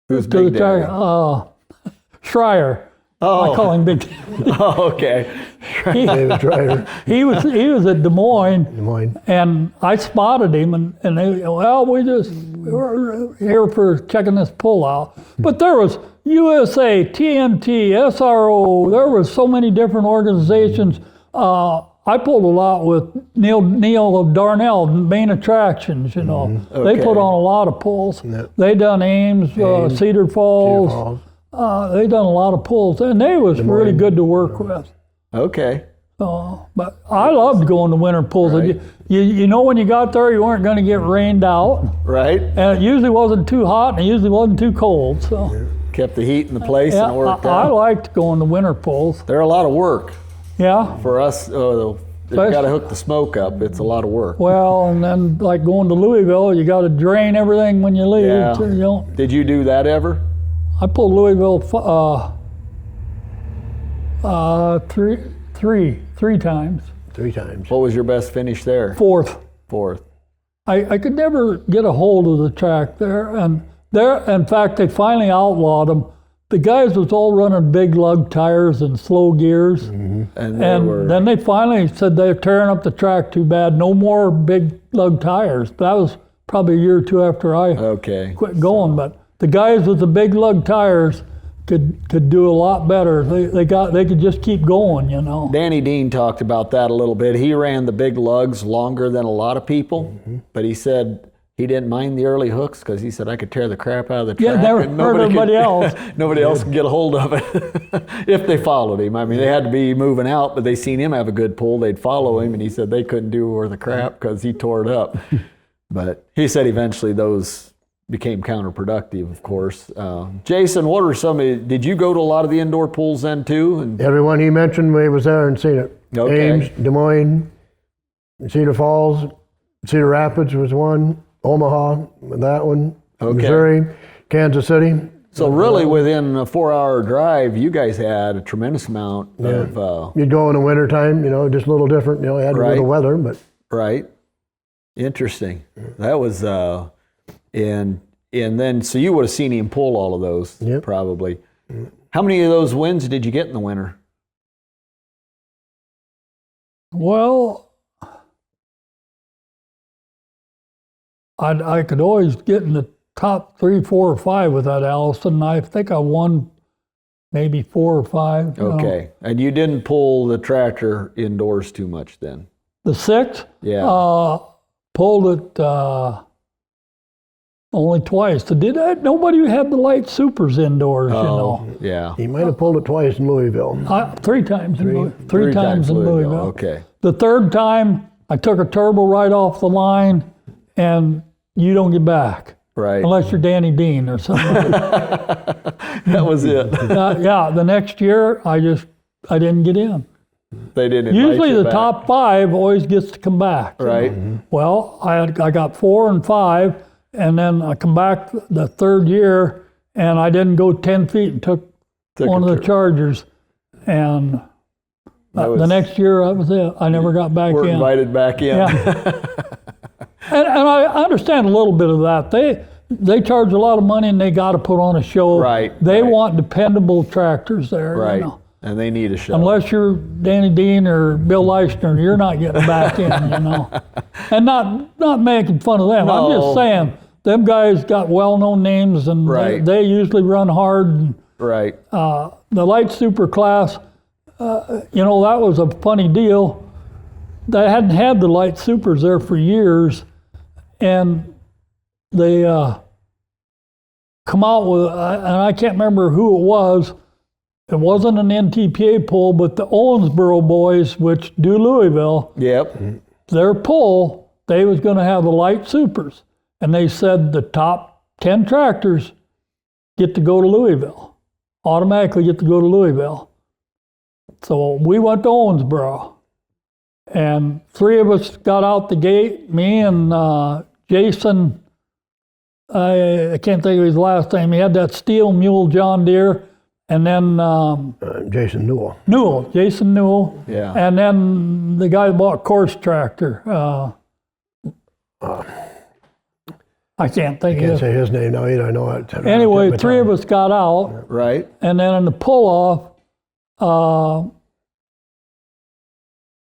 Who's To Big the Daddy? Schreier. I call him Big Daddy. Oh, okay. David Schreier. He was at Des Moines. Des Moines. And I spotted him, and they, we're here for checking this pull out. But there was USA, TNT, SRO, there was so many different organizations. I pulled a lot with Neil Darnell, Main Attractions, you know. Okay. They put on a lot of pulls. Yep. They done Ames, Cedar Falls. They done a lot of pulls, and they was really good to work with. Okay. But I loved going to winter pulls. Right. You know when you got there, you weren't going to get rained out. Right. And it usually wasn't too hot, and it usually wasn't too cold. So Kept the heat in the place and it worked I out. liked going to winter pulls. They're a lot of work Yeah. for us. They've got to hook the smoke up. It's a lot of work. Well, and then like going to Louisville, you got to drain everything when you leave. Yeah. So you don't. Did you do that ever? I pulled Louisville three times. 3 times. What was your best finish there? Fourth. I could never get a hold of the track there, and in fact, they finally outlawed them. The guys was all running big lug tires and slow gears, And then they finally said they're tearing up the track too bad. No more big lug tires. That was probably a year or two after I quit going. But the guys with the big lug tires could do a lot better. They could just keep going, you know. Danny Dean talked about that a little bit. He ran the big lugs longer than a lot of people, but he said he didn't mind the early hooks because he said I could tear the crap out of the track. Yeah, never and hurt everybody else. Nobody else could get a hold of it if they followed him. I mean, they had to be moving out, but they seen him have a good pull. They'd follow him, and he said they couldn't do worth the crap because he tore it up. But he said eventually those became counterproductive, of course. Jason, what are did you go to a lot of the indoor pools then too? And Everyone he mentioned, we was there and seen it. Okay. Ames, Des Moines, Cedar Falls, Cedar Rapids was one, Omaha, that one, Missouri, Kansas City. so really within a 4-hour drive, you guys had a tremendous amount of... You'd go in the wintertime, you know, just a little different, you know, had a little weather, but... Right. Interesting. That was... And then, so you would have seen him pull all of those, probably. How many of those wins did you get in the winter? Well, I could always get in the top 3, 4, or 5 with that Allison. I think I won maybe 4 or 5. you know. Okay. And you didn't pull the tractor indoors too much then? The 6, Yeah. pulled it only twice. Nobody had the light supers indoors, you know. Yeah. He might have pulled it twice in Louisville. 3 times. Three times in Louisville. Okay. The 3rd time, I took a turbo right off the line, and you don't get back. Right. Unless you're Danny Dean or something. That was it. Yeah, the next year, I didn't get in. They didn't invite Usually you the back. top 5 always gets to come back. Right. Well, I got 4 and 5, and then I come back the 3rd year, and I didn't go 10 feet and took one of the Chargers. And the next year, that was it. I never got back We're in. invited back in. Yeah. and I understand a little bit of that. They charge a lot of money, and they got to put on a show. Right, They right. want dependable tractors there. Right. You know. And they need a show. Unless you're Danny Dean or Bill Leishner, you're not getting back in, you know. And not making fun of them. No. I'm just saying, them guys got well-known names, and Right. they usually run hard. And, Right. the light super class, you know, that was a funny deal. They hadn't had the light supers there for years, and they come out with, and I can't remember who it was. It wasn't an NTPA pull, but the Owensboro boys, which do Louisville, Yep. their pull, they was going to have the light supers. And they said the top 10 tractors get to go to Louisville, automatically get to go to Louisville. So we went to Owensboro. And 3 of us got out the gate, me and Jason, I can't think of his last name. He had that steel mule John Deere. And then Jason Newell. Jason Newell. Yeah. And then the guy that bought Course Tractor. I can't think Can't of it. say his name now either. I know it. Anyway, 3 of us got out. Right. And then in the pull-off,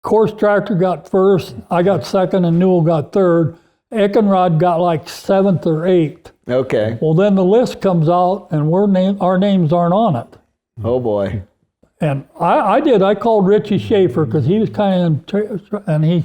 Course Tractor got first, I got second, and Newell got third. Eckenrod got like 7th or 8th. Okay. Well, then the list comes out, and our names aren't on it. Oh boy. And I called Richie Schaefer because he was kind of, and he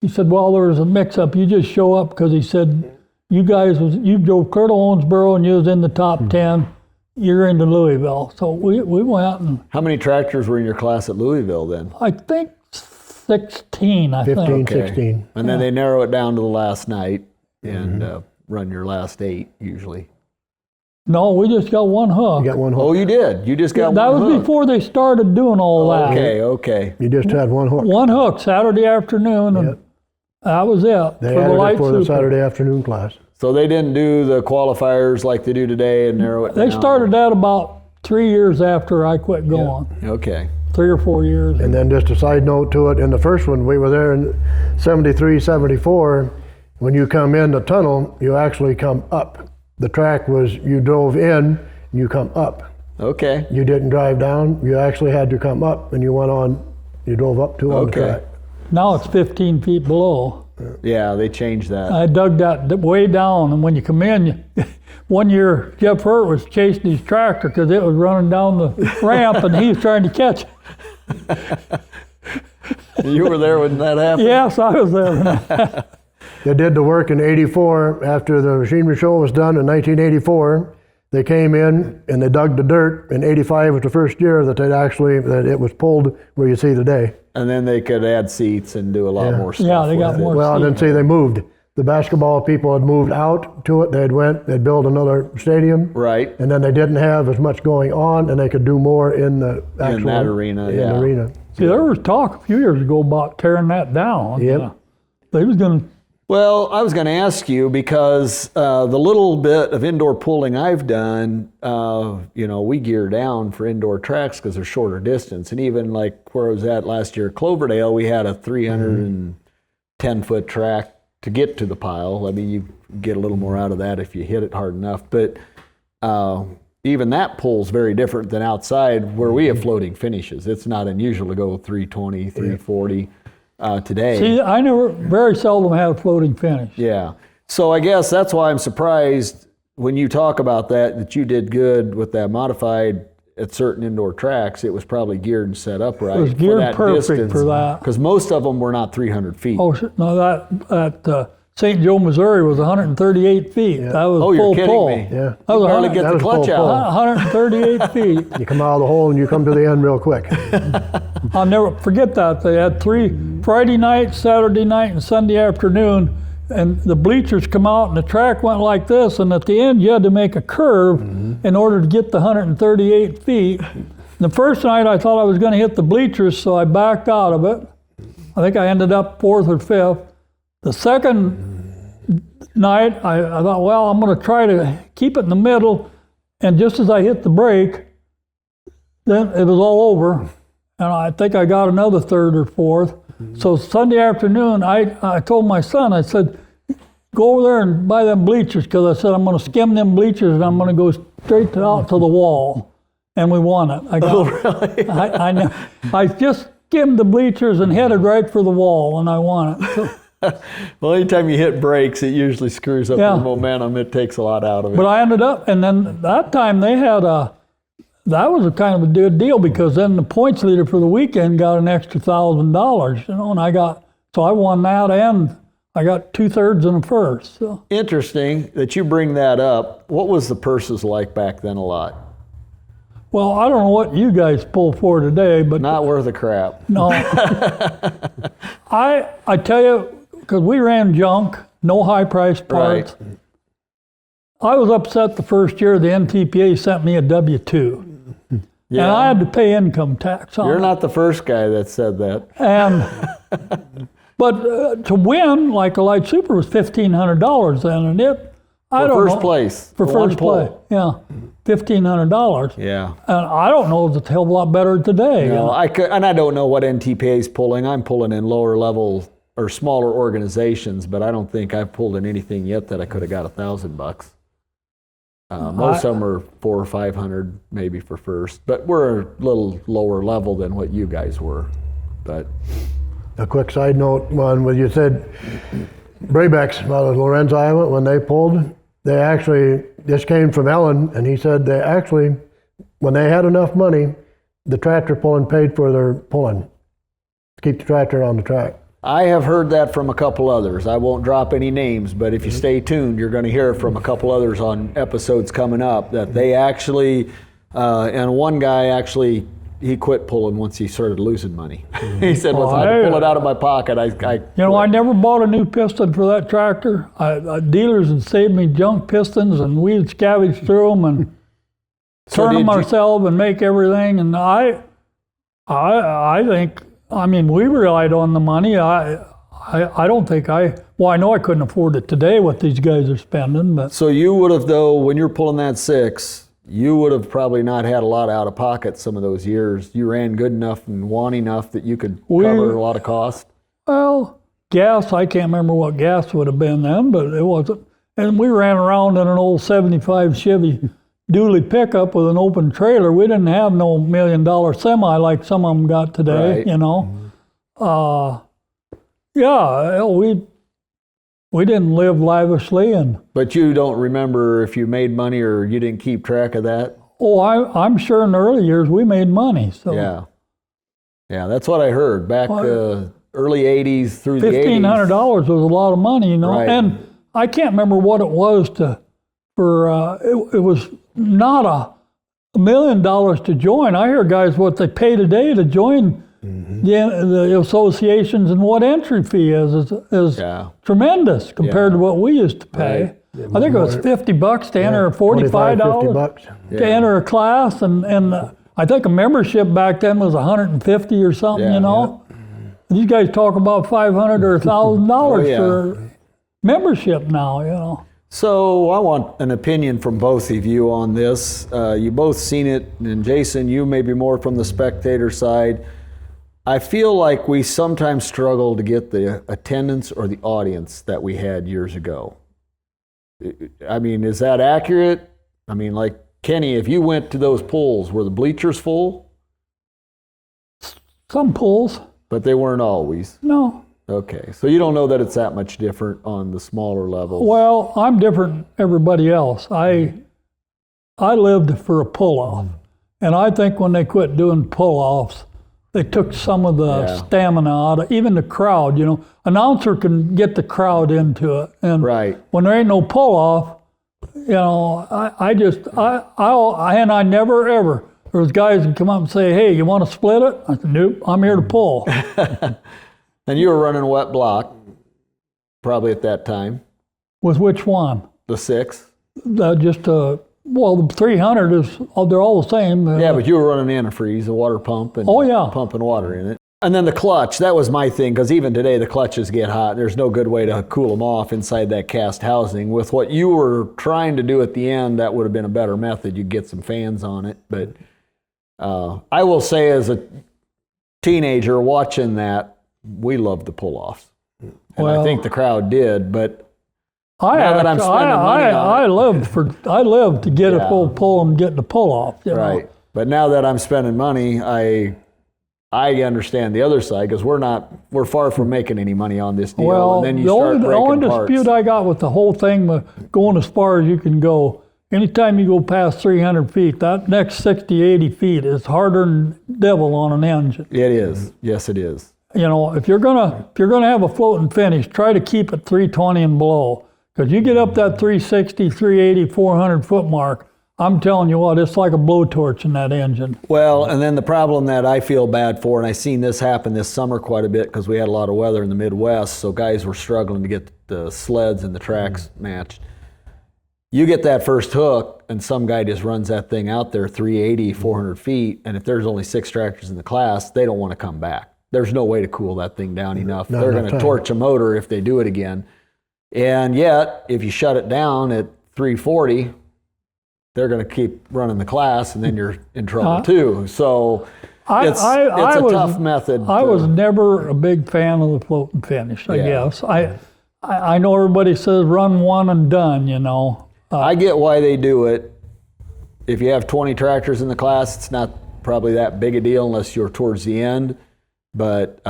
said, well, there was a mix-up. You just show up because he said, you drove clear to Owensboro and you was in the top 10. You're into Louisville. So we went, and How many tractors were in your class at Louisville then? I think 16, 15, think. 16. And then they narrow it down to the last night and run your last 8 usually. No, we just got one hook. You got one hook. Oh, you did? You just got That one was hook. before they started doing all that. Okay. You just had one hook. One hook, Saturday afternoon, and Yep. that was it They for the added light it for the super. Saturday afternoon class. So they didn't do the qualifiers like they do today and narrow it down? They started that about 3 years after I quit going. Okay. 3 or 4 years. And then just a side note to it, in the first one, we were there in 73, 74. When you come in the tunnel, you actually come up. The track was, you drove in, and you come up. Okay. You didn't drive down, you actually had to come up, and you went on, you drove up to on the Okay. track. Now it's 15 feet below. Yeah, they changed that. I dug that way down, and when you come in, one year Jeff Hurt was chasing his tractor because it was running down the ramp, and he was trying to catch it. You were there when that happened? Yes, I was there. They did the work in 84. After the machinery show was done in 1984, they came in and they dug the dirt. In 85 was the first year that that it was pulled where you see today. And then they could add seats and do a lot Yeah. more stuff. Yeah, they got with it. more. Well, and then see, they moved. The basketball people had moved out to it. They'd build another stadium. Right. And then they didn't have as much going on, and they could do more in the actual that arena, in yeah. the arena. See, there was talk a few years ago about tearing that down. Yep. They was going to. Well, I was going to ask you because the little bit of indoor pulling I've done, we gear down for indoor tracks because they're shorter distance. And even like where I was at last year, Cloverdale, we had a 310-foot track to get to the pile. I mean, you get a little more out of that if you hit it hard enough. But even that pull's very different than outside where we have floating finishes. It's not unusual to go 320, 340 today. See, I very seldom have floating finish. Yeah. So I guess that's why I'm surprised when you talk about that you did good with that modified at certain indoor tracks, it was probably geared and set up right. It was geared perfect for that. Because most of them were not 300 feet. Oh, no, that St. Joe, Missouri was 138 feet. Yeah. That was Oh, you're full kidding pull. me. Yeah. That was You barely 100 get that the was clutch full out. pull. 138 feet. You come out of the hole and you come to the end real quick. I'll never forget that. They had 3 Friday night, Saturday night, and Sunday afternoon, and the bleachers come out and the track went like this, and at the end you had to make a curve in order to get the 138 feet. The first night I thought I was going to hit the bleachers, so I backed out of it. I think I ended up 4th or 5th. The second night, I thought, well, I'm going to try to keep it in the middle, and just as I hit the brake, then it was all over, and I think I got another 3rd or 4th. So Sunday afternoon, I told my son, I said, go over there and buy them bleachers, because I said, I'm going to skim them bleachers, and I'm going to go straight out to the wall. And we won it. I got, I just skimmed the bleachers and headed right for the wall, and I won it. So, Well, anytime you hit brakes, it usually screws up the momentum. It takes a lot out of it. but I ended up, and then that time they had that was a kind of a good deal, because then the points leader for the weekend got an extra $1,000, and so I won that, and I got 2/3 and a 1st. So. Interesting that you bring that up. What was the purses like back then a lot? Well, I don't know what you guys pull for today, but Not worth a crap. no. I tell you, because we ran junk, no high-priced parts. Right. I was upset the first year the NTPA sent me a W-2. Yeah. And I had to pay income tax on You're it. not the first guy that said that. And, but to win, like a light super was $1,500 then, and I don't First know. place. For one first pull. place, yeah, $1,500. Yeah. And I don't know if it's a hell of a lot better today. No, I don't know what NTPA is pulling. I'm pulling in lower level or smaller organizations, but I don't think I've pulled in anything yet that I could have got $1,000. Most of them are 400 or 500 maybe for first, but we're a little lower level than what you guys were. But A quick side note on what you said, Braybecks out of Lorenz, Iowa, when they pulled, they actually, this came from Ellen, and he said they actually, when they had enough money, the tractor pulling paid for their pulling to keep the tractor on the track. I have heard that from a couple others. I won't drop any names, but if you stay tuned, you're going to hear from a couple others on episodes coming up that they actually, and one guy actually, he quit pulling once he started losing money. He said, "Well, if I had to pull it out of my pocket, I never bought a new piston for that tractor. Dealers had saved me junk pistons, and we'd scavenge through them and turn them ourselves and make everything. And I think, we relied on the money. I don't think I know I couldn't afford it today, what these guys are spending. But So you would have, though, when you're pulling that 6, you would have probably not had a lot out of pocket some of those years. You ran good enough and won enough that you could cover a lot of cost. Well, gas, I can't remember what gas would have been then, but it wasn't. And we ran around in an old 75 Chevy dually pickup with an open trailer. We didn't have no $1 million semi like some of them got today, Right. We didn't live lavishly. But you don't remember if you made money or you didn't keep track of that? Oh, I'm sure in the early years we made money. So Yeah, that's what I heard back early 80s through the 80s. $1,500 was a lot of money, Right. And I can't remember what it was it was not $1 million to join. I hear guys what they pay today to join the associations, and what entry fee is tremendous compared to what we used to pay. Right. I think it was $50 to enter, $45 $50 to enter a class, and I think a membership back then was $150 or something. These guys talk about $500 or $1,000 for membership now. So I want an opinion from both of you on this. You both seen it, and Jason, you may be more from the spectator side. I feel like we sometimes struggle to get the attendance or the audience that we had years ago. Is that accurate? Like Kenny, if you went to those pulls, were the bleachers full? Some pulls. But they weren't always. No. Okay, so you don't know that it's that much different on the smaller levels. Well, I'm different than everybody else. I lived for a pull-off. And I think when they quit doing pull-offs, they took some of the stamina out of even the crowd. You know, announcer can get the crowd into it, and when there ain't no pull-off, you know, I never ever. There was guys that come up and say, "Hey, you want to split it?" I said, "Nope, I'm here to pull." And you were running wet block, probably at that time. With which one? The 6. Well, the 300 is, they're all the same. Yeah, but you were running antifreeze, a water pump, and pumping water in it. And then the clutch, that was my thing, because even today the clutches get hot. There's no good way to cool them off inside that cast housing. With what you were trying to do at the end, that would have been a better method. You'd get some fans on it. But I will say, as a teenager watching that, we loved the pull-offs. And I think the crowd did, but I lived to get a full pull and get the pull off. You know? But now that I'm spending money, I understand the other side, because we're far from making any money on this deal. Well, and then you the start breaking only parts. dispute I got with the whole thing, going as far as you can go, anytime you go past 300 feet, that next 60, 80 feet is harder than devil on an engine. It is. Yes, it is. You know, if you're gonna have a floating finish, try to keep it 320 and below. Because you get up that 360, 380, 400 foot mark, I'm telling you what, it's like a blowtorch in that engine. Well, and then the problem that I feel bad for, and I've seen this happen this summer quite a bit because we had a lot of weather in the Midwest, so guys were struggling to get the sleds and the tracks matched. You get that first hook, and some guy just runs that thing out there 380, 400 feet, and if there's only 6 tractors in the class, they don't want to come back. There's no way to cool that thing down enough. They're going to torch a motor if they do it again. And yet, if you shut it down at 340, they're going to keep running the class, and then you're in trouble too. So it's a tough method. I was never a big fan of the floating finish, I guess. I know everybody says run one and done, you know. I get why they do it. If you have 20 tractors in the class, it's not probably that big a deal unless you're towards the end. But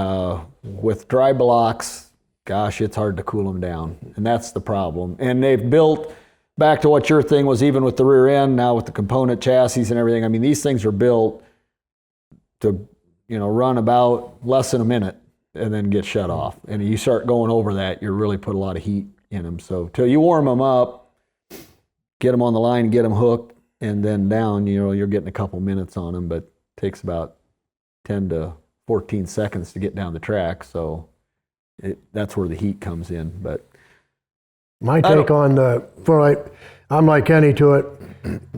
with dry blocks, gosh, it's hard to cool them down, and that's the problem. And they've built, back to what your thing was, even with the rear end, now with the component chassis and everything, I mean, these things are built to, you know, run about less than a minute and then get shut off. And you start going over that, you really put a lot of heat in them. So till you warm them up, get them on the line, get them hooked, and then down, you know, you're getting a couple minutes on them, but it takes about 10 to 14 seconds to get down the track. So that's where the heat comes in. But my take on I'm like Kenny to it.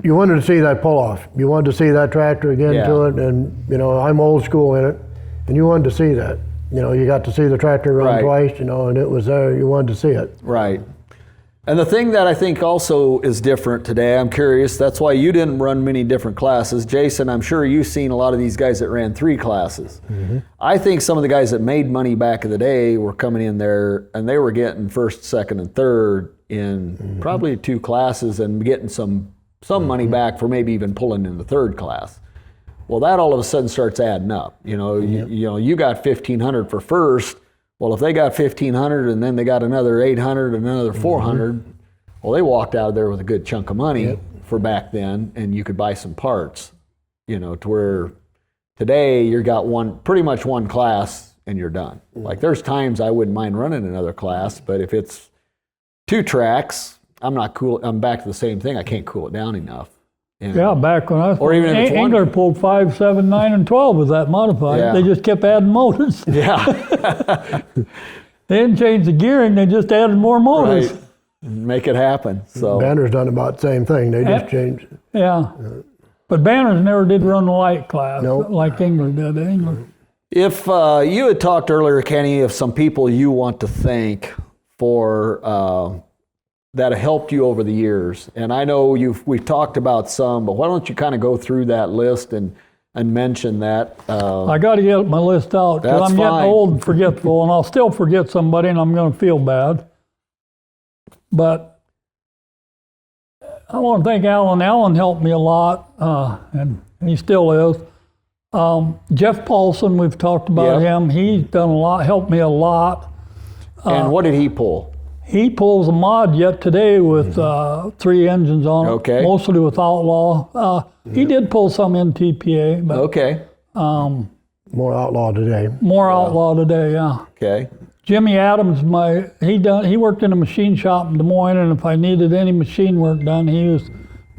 You wanted to see that pull off. You wanted to see that tractor again to it, and you know, I'm old school in it, and you wanted to see that. You know, you got to see the tractor run twice, you know, and it was there. You wanted to see it. Right. And the thing that I think also is different today, I'm curious, that's why you didn't run many different classes. Jason, I'm sure you've seen a lot of these guys that ran 3 classes. Mm-hmm. I think some of the guys that made money back in the day were coming in there and they were getting first, second, and third in probably 2 classes and getting some money back for maybe even pulling in the 3rd class. Well, that all of a sudden starts adding up. You know, you got 1,500 for first. Well, if they got 1,500 and then they got another 800 and another 400, well, they walked out of there with a good chunk of money for back then, and you could buy some parts, you know, to where today you got pretty much one class and you're done. Like there's times I wouldn't mind running another class, but if it's 2 tracks, I'm back to the same thing. I can't cool it down enough. You know? Yeah, back when I was, or even if Engler pulled 5, 7, 9, and 12 with that modified. Yeah. They just kept adding motors. Yeah. They didn't change the gearing, they just added more motors. Right. Make it happen. So Banner's done about the same thing. They just changed it. Yeah. But Banner's never did run the light class like Engler did. Engler. If you had talked earlier, Kenny, of some people you want to thank for that have helped you over the years, and I know we've talked about some, but why don't you kind of go through that list and mention that? I got to get my list out because I'm getting old and forgetful, and I'll still forget somebody, and I'm going to feel bad. But I want to thank Alan. Alan helped me a lot, and he still is. Jeff Paulson, we've talked about him. He's done a lot, helped me a lot. And what did he pull? He pulls a mod yet today with 3 engines on it, Okay. mostly with Outlaw. He did pull some NTPA, but Okay. More outlaw today. more Outlaw today, yeah. Okay. Jimmy Adams, he worked in a machine shop in Des Moines, and if I needed any machine work done, he was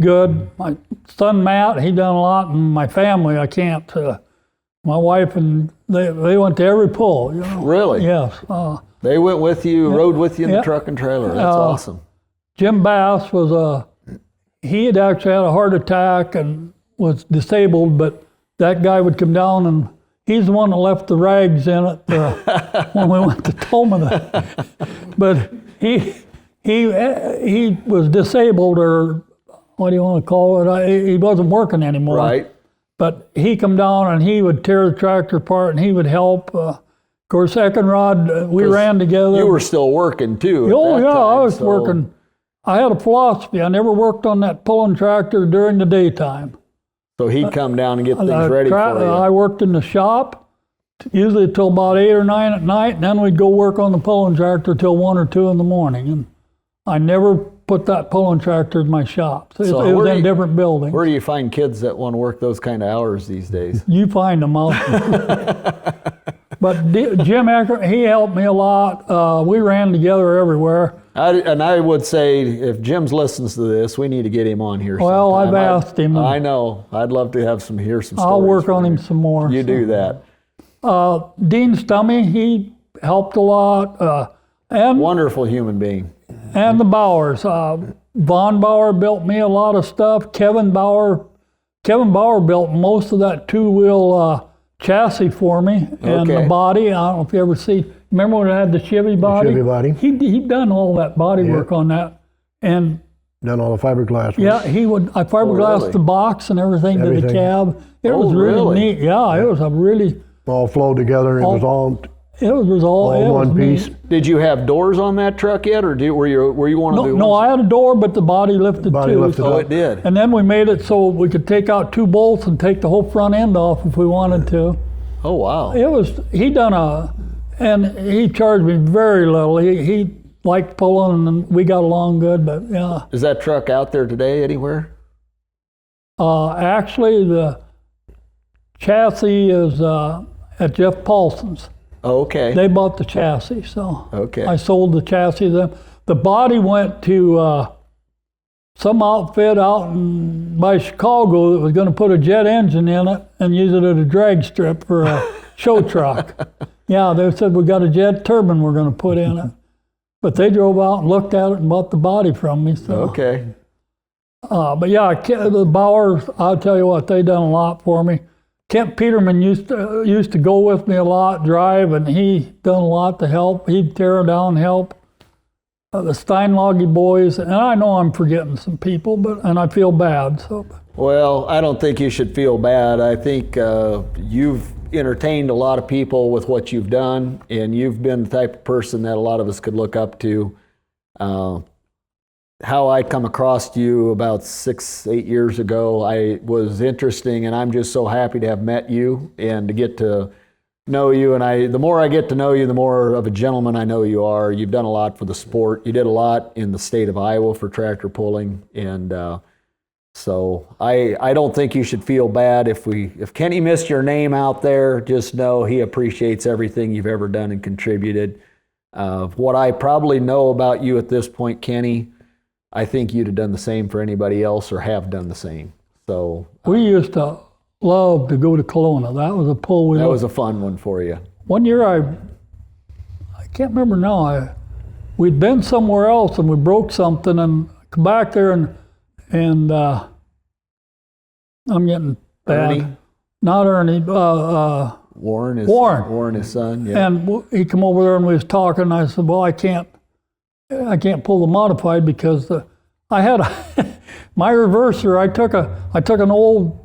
good. My son Matt, he done a lot, and my family, I can't. My wife and they went to every pull. You know? Really? Yes. They went with you, rode with you in the truck and trailer. That's awesome. Jim Bass he had actually had a heart attack and was disabled, but that guy would come down, and he's the one that left the rags in it when we went to Tolman. But he was disabled, or what do you want to call it? He wasn't working anymore. Right. But he come down and he would tear the tractor apart and he would help. Of course, Eckenrod, we ran together. You were still working too. Oh yeah, I was so. working. I had a philosophy. I never worked on that pulling tractor during the daytime. So he'd come down and get things ready for you. I worked in the shop, usually till about 8 or 9 at night, and then we'd go work on the pulling tractor till 1 or 2 in the morning. And I never put that pulling tractor in my shop. So it was in a different building. Where do you find kids that want to work those kind of hours these days? You find them out. But Jim Eckert, he helped me a lot. We ran together everywhere. I would say, if Jim's listens to this, we need to get him on here Well, sometime. I've asked him. I know. I'd love to hear some stories. I'll work on from him some more. You do that. Dean Stummy, he helped a lot. And Wonderful human being. the Bowers. Von Bauer built me a lot of stuff. Kevin Bauer built most of that 2-wheel chassis for me, and the body. I don't know if you ever see. Remember when I had the Chevy body? Chevy body. He'd done all that body work on that, and Done all the fiberglass. yeah, he would. I fiberglassed really? the box and everything to the cab. It was really neat. Yeah, it was a really. All flowed together. It was all It was all it one was piece. neat. Did you have doors on that truck yet, or were you one of the No, I had a door, but the body lifted Body too. lifted Oh, up. it did. And then we made it so we could take out 2 bolts and take the whole front end off if we wanted to. Oh, wow. And he charged me very little. He liked pulling, and we got along good. But yeah, Is that truck out there today anywhere? actually the chassis is at Jeff Paulson's. Oh, okay. They bought the chassis, so Okay. I sold the chassis to them. The body went to some outfit out by Chicago that was going to put a jet engine in it and use it as a drag strip for a show truck. Yeah, they said, we got a jet turbine we're going to put in it. But they drove out and looked at it and bought the body from me. So. Okay. But yeah, the Bowers, I'll tell you what, they done a lot for me. Kent Peterman used to go with me a lot, drive, and he done a lot to help. He'd tear down, help. The Steinloggy boys, and I know I'm forgetting some people, and I feel bad. So. Well, I don't think you should feel bad. I think you've entertained a lot of people with what you've done, and you've been the type of person that a lot of us could look up to. How I come across you about 6-8 years ago, was interesting, and I'm just so happy to have met you and to get to know you. And the more I get to know you, the more of a gentleman I know you are. You've done a lot for the sport. You did a lot in the state of Iowa for tractor pulling, and so I don't think you should feel bad if Kenny missed your name out there. Just know he appreciates everything you've ever done and contributed. What I probably know about you at this point, Kenny, I think you'd have done the same for anybody else or have done the same. So We used to love to go to Kelowna. That was a pull. That was a fun one for you. One year I can't remember now. We'd been somewhere else and we broke something and come back there and I'm getting bad. Ernie? Not Ernie. Warren, his son. Yeah. And he come over there and we was talking. And I said, "Well, I can't pull the modified because I had my reverser. I took an old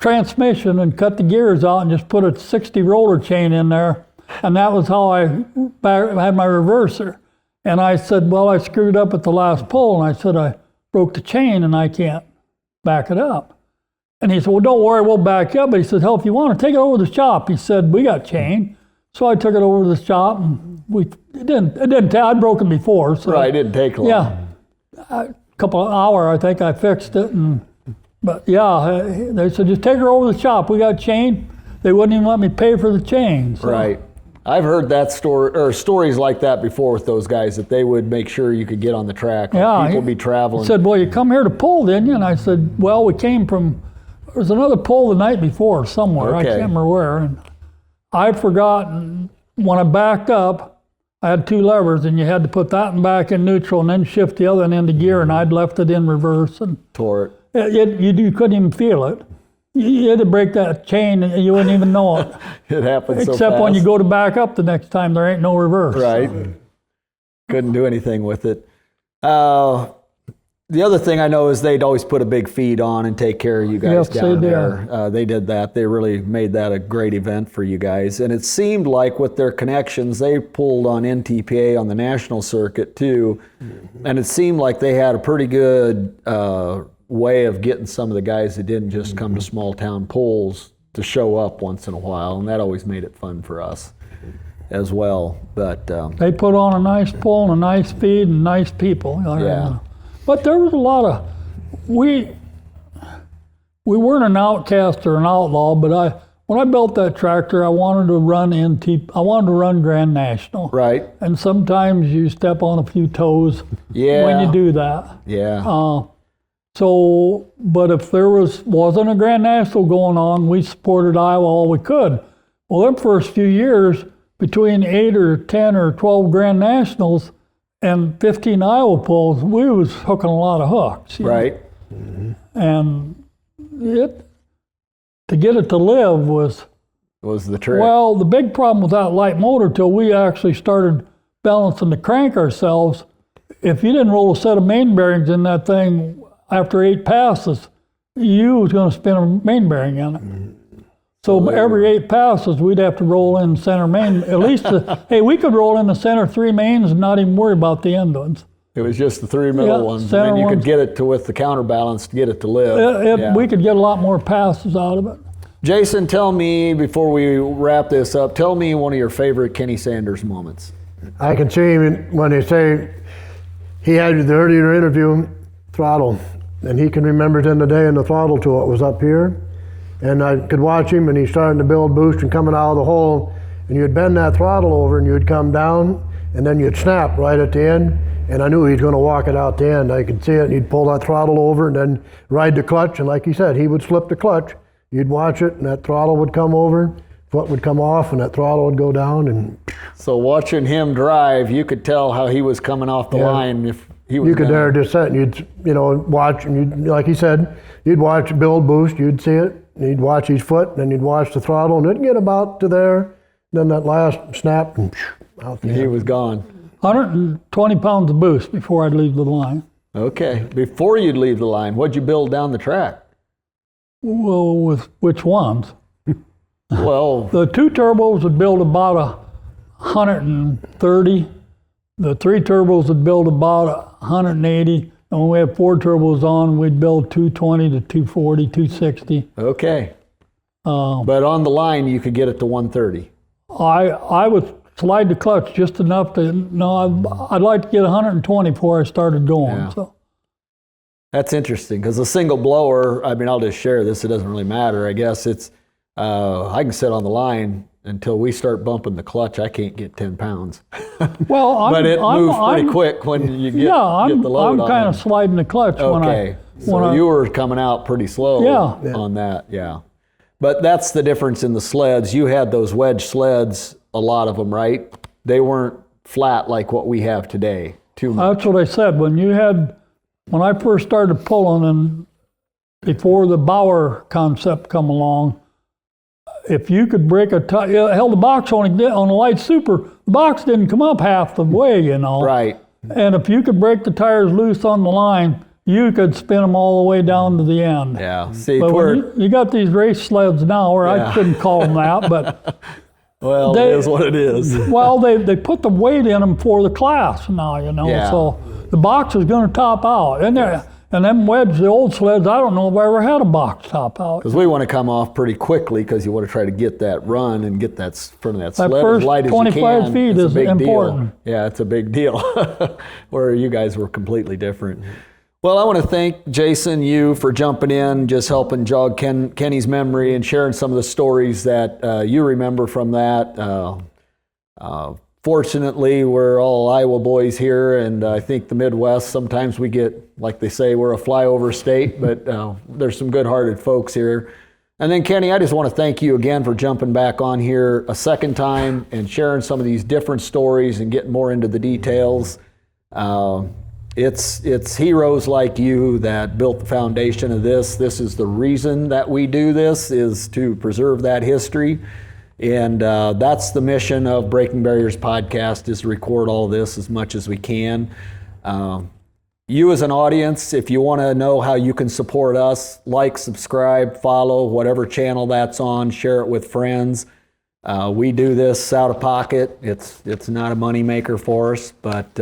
transmission and cut the gears out and just put a 60 roller chain in there, and that was how I had my reverser. And I said, well, I screwed up at the last pull, and I said I broke the chain and I can't back it up. And he said, well, don't worry, we'll back you up. But he said, hell, if you want to take it over to the shop, he said, we got chain. So I took it over to the shop, and I'd broken before. So, Right, it didn't take long. Yeah, a couple of hours, I think I fixed it. But yeah, they said, just take her over to the shop. We got a chain. They wouldn't even let me pay for the chain. So. Right. I've heard that story, or stories like that before with those guys, that they would make sure you could get on the track. Yeah, People be traveling. He said, well, you come here to pull, didn't you? And I said, well, we came from, there was another pull the night before somewhere. I Okay. can't remember where. And I forgot, when I backed up, I had 2 levers, and you had to put that one back in neutral and then shift the other one into gear, and I'd left it in reverse. And Tore it. you couldn't even feel it. You had to break that chain, and you wouldn't even know it. It happens so Except fast. when you go to back up the next time, there ain't no reverse. Right. Couldn't do anything with it. The other thing I know is they'd always put a big feed on and take care of you guys Yes, down they there. They did that. They really made that a great event for you guys. And it seemed like with their connections, they pulled on NTPA on the national circuit too. And it seemed like they had a pretty good way of getting some of the guys that didn't just come to small town pulls to show up once in a while. And that always made it fun for us as well. But They put on a nice pull and a nice feed and nice people. Yeah. But there was a lot of, we weren't an outcast or an outlaw, but when I built that tractor, I wanted to run Grand National. right. And sometimes you step on a few toes Yeah. when you do that. Yeah. But if there wasn't a Grand National going on, we supported Iowa all we could. Well, them first few years, between 8 or 10 or 12 Grand Nationals and 15 Iowa pulls, we was hooking a lot of hooks. right. And to get it to live was, Was the trick. well, the big problem with that light motor till we actually started balancing the crank ourselves, if you didn't roll a set of main bearings in that thing after 8 passes, you was going to spin a main bearing in it. So every 8 passes, we'd have to roll in center main. At least, hey, we could roll in the center 3 mains and not even worry about the end ones. It was just the 3 middle Yeah, ones, and center then you could ones. get it to with the counterbalance to get it to live. Yeah. We could get a lot more passes out of it. Jason, tell me, before we wrap this up, tell me one of your favorite Kenny Sanders moments. I can see him when they say he had the earlier interview throttle, and he can remember it in the day, and the throttle to it was up here. And I could watch him, and he's starting to build boost and coming out of the hole, and you'd bend that throttle over, and you'd come down, and then you'd snap right at the end, and I knew he was going to walk it out the end. I could see it, and he'd pull that throttle over and then ride the clutch, and like he said, he would slip the clutch. You'd watch it, and that throttle would come over, foot would come off, and that throttle would go down, and So watching him drive, you could tell how he was coming off the Yeah. line. If he was you could gonna- there just sit and you'd watch, and you'd, like he said, you'd watch build boost, you'd see it, and you'd watch his foot, and then you'd watch the throttle, and it'd get about to there, then that last snap, and out the he end. was gone. 120 pounds of boost before I'd leave the line. Okay. Before you'd leave the line, what'd you build down the track? Well, with which ones? Well, The 2 turbos would build about 130. The 3 turbos would build about 180. And when we had 4 turbos on, we'd build 220 to 240, 260. okay. But on the line, you could get it to 130. I would slide the clutch just enough to, I'd like to get 120 before I started going. Yeah. So. That's interesting, because a single blower, I mean, I'll just share this, it doesn't really matter. I guess it's, I can sit on the line until we start bumping the clutch, I can't get 10 pounds. Well, But it moves pretty quick when you get the load I'm on kind it. of sliding the clutch Okay, so you were coming out pretty slow Yeah. on that, yeah. But that's the difference in the sleds. You had those wedge sleds, a lot of them, right? They weren't flat like what we have today, too much. That's what I said. When I first started pulling, and before the Bauer concept come along, if you could break a tire, hell, the box on a light super, the box didn't come up half the way, Right. And if you could break the tires loose on the line, you could spin them all the way down to the end. Yeah. See, But where, when you got these race sleds now, or Yeah. I shouldn't call them that, but well, they- it is what it is. well, they put the weight in them for the class now, Yeah. So the box is going to top out, and And them wedge, the old sleds, I don't know if I ever had a box top out. Because we want to come off pretty quickly because you want to try to get that run and get that front of that sled first as light as 25 you can. feet It's a is big important. Deal. Yeah, it's a big deal. Where you guys were completely different. Well, I want to thank Jason, you, for jumping in, just helping jog Kenny's memory and sharing some of the stories that you remember from that. Fortunately, we're all Iowa boys here, and I think the Midwest, sometimes we get, like they say, we're a flyover state, but there's some good-hearted folks here. And then, Kenny, I just want to thank you again for jumping back on here a second time and sharing some of these different stories and getting more into the details. It's heroes like you that built the foundation of this. This is the reason that we do this, is to preserve that history. And that's the mission of Breaking Barriers podcast, is to record all this as much as we can. You as an audience, if you want to know how you can support us, like, subscribe, follow, whatever channel that's on, share it with friends. We do this out of pocket. It's not a moneymaker for us, but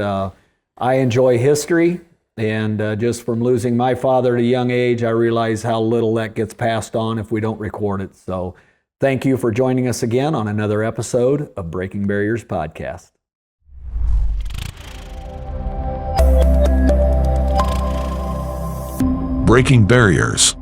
I enjoy history. And just from losing my father at a young age, I realize how little that gets passed on if we don't record it. So thank you for joining us again on another episode of Breaking Barriers Podcast. Breaking Barriers.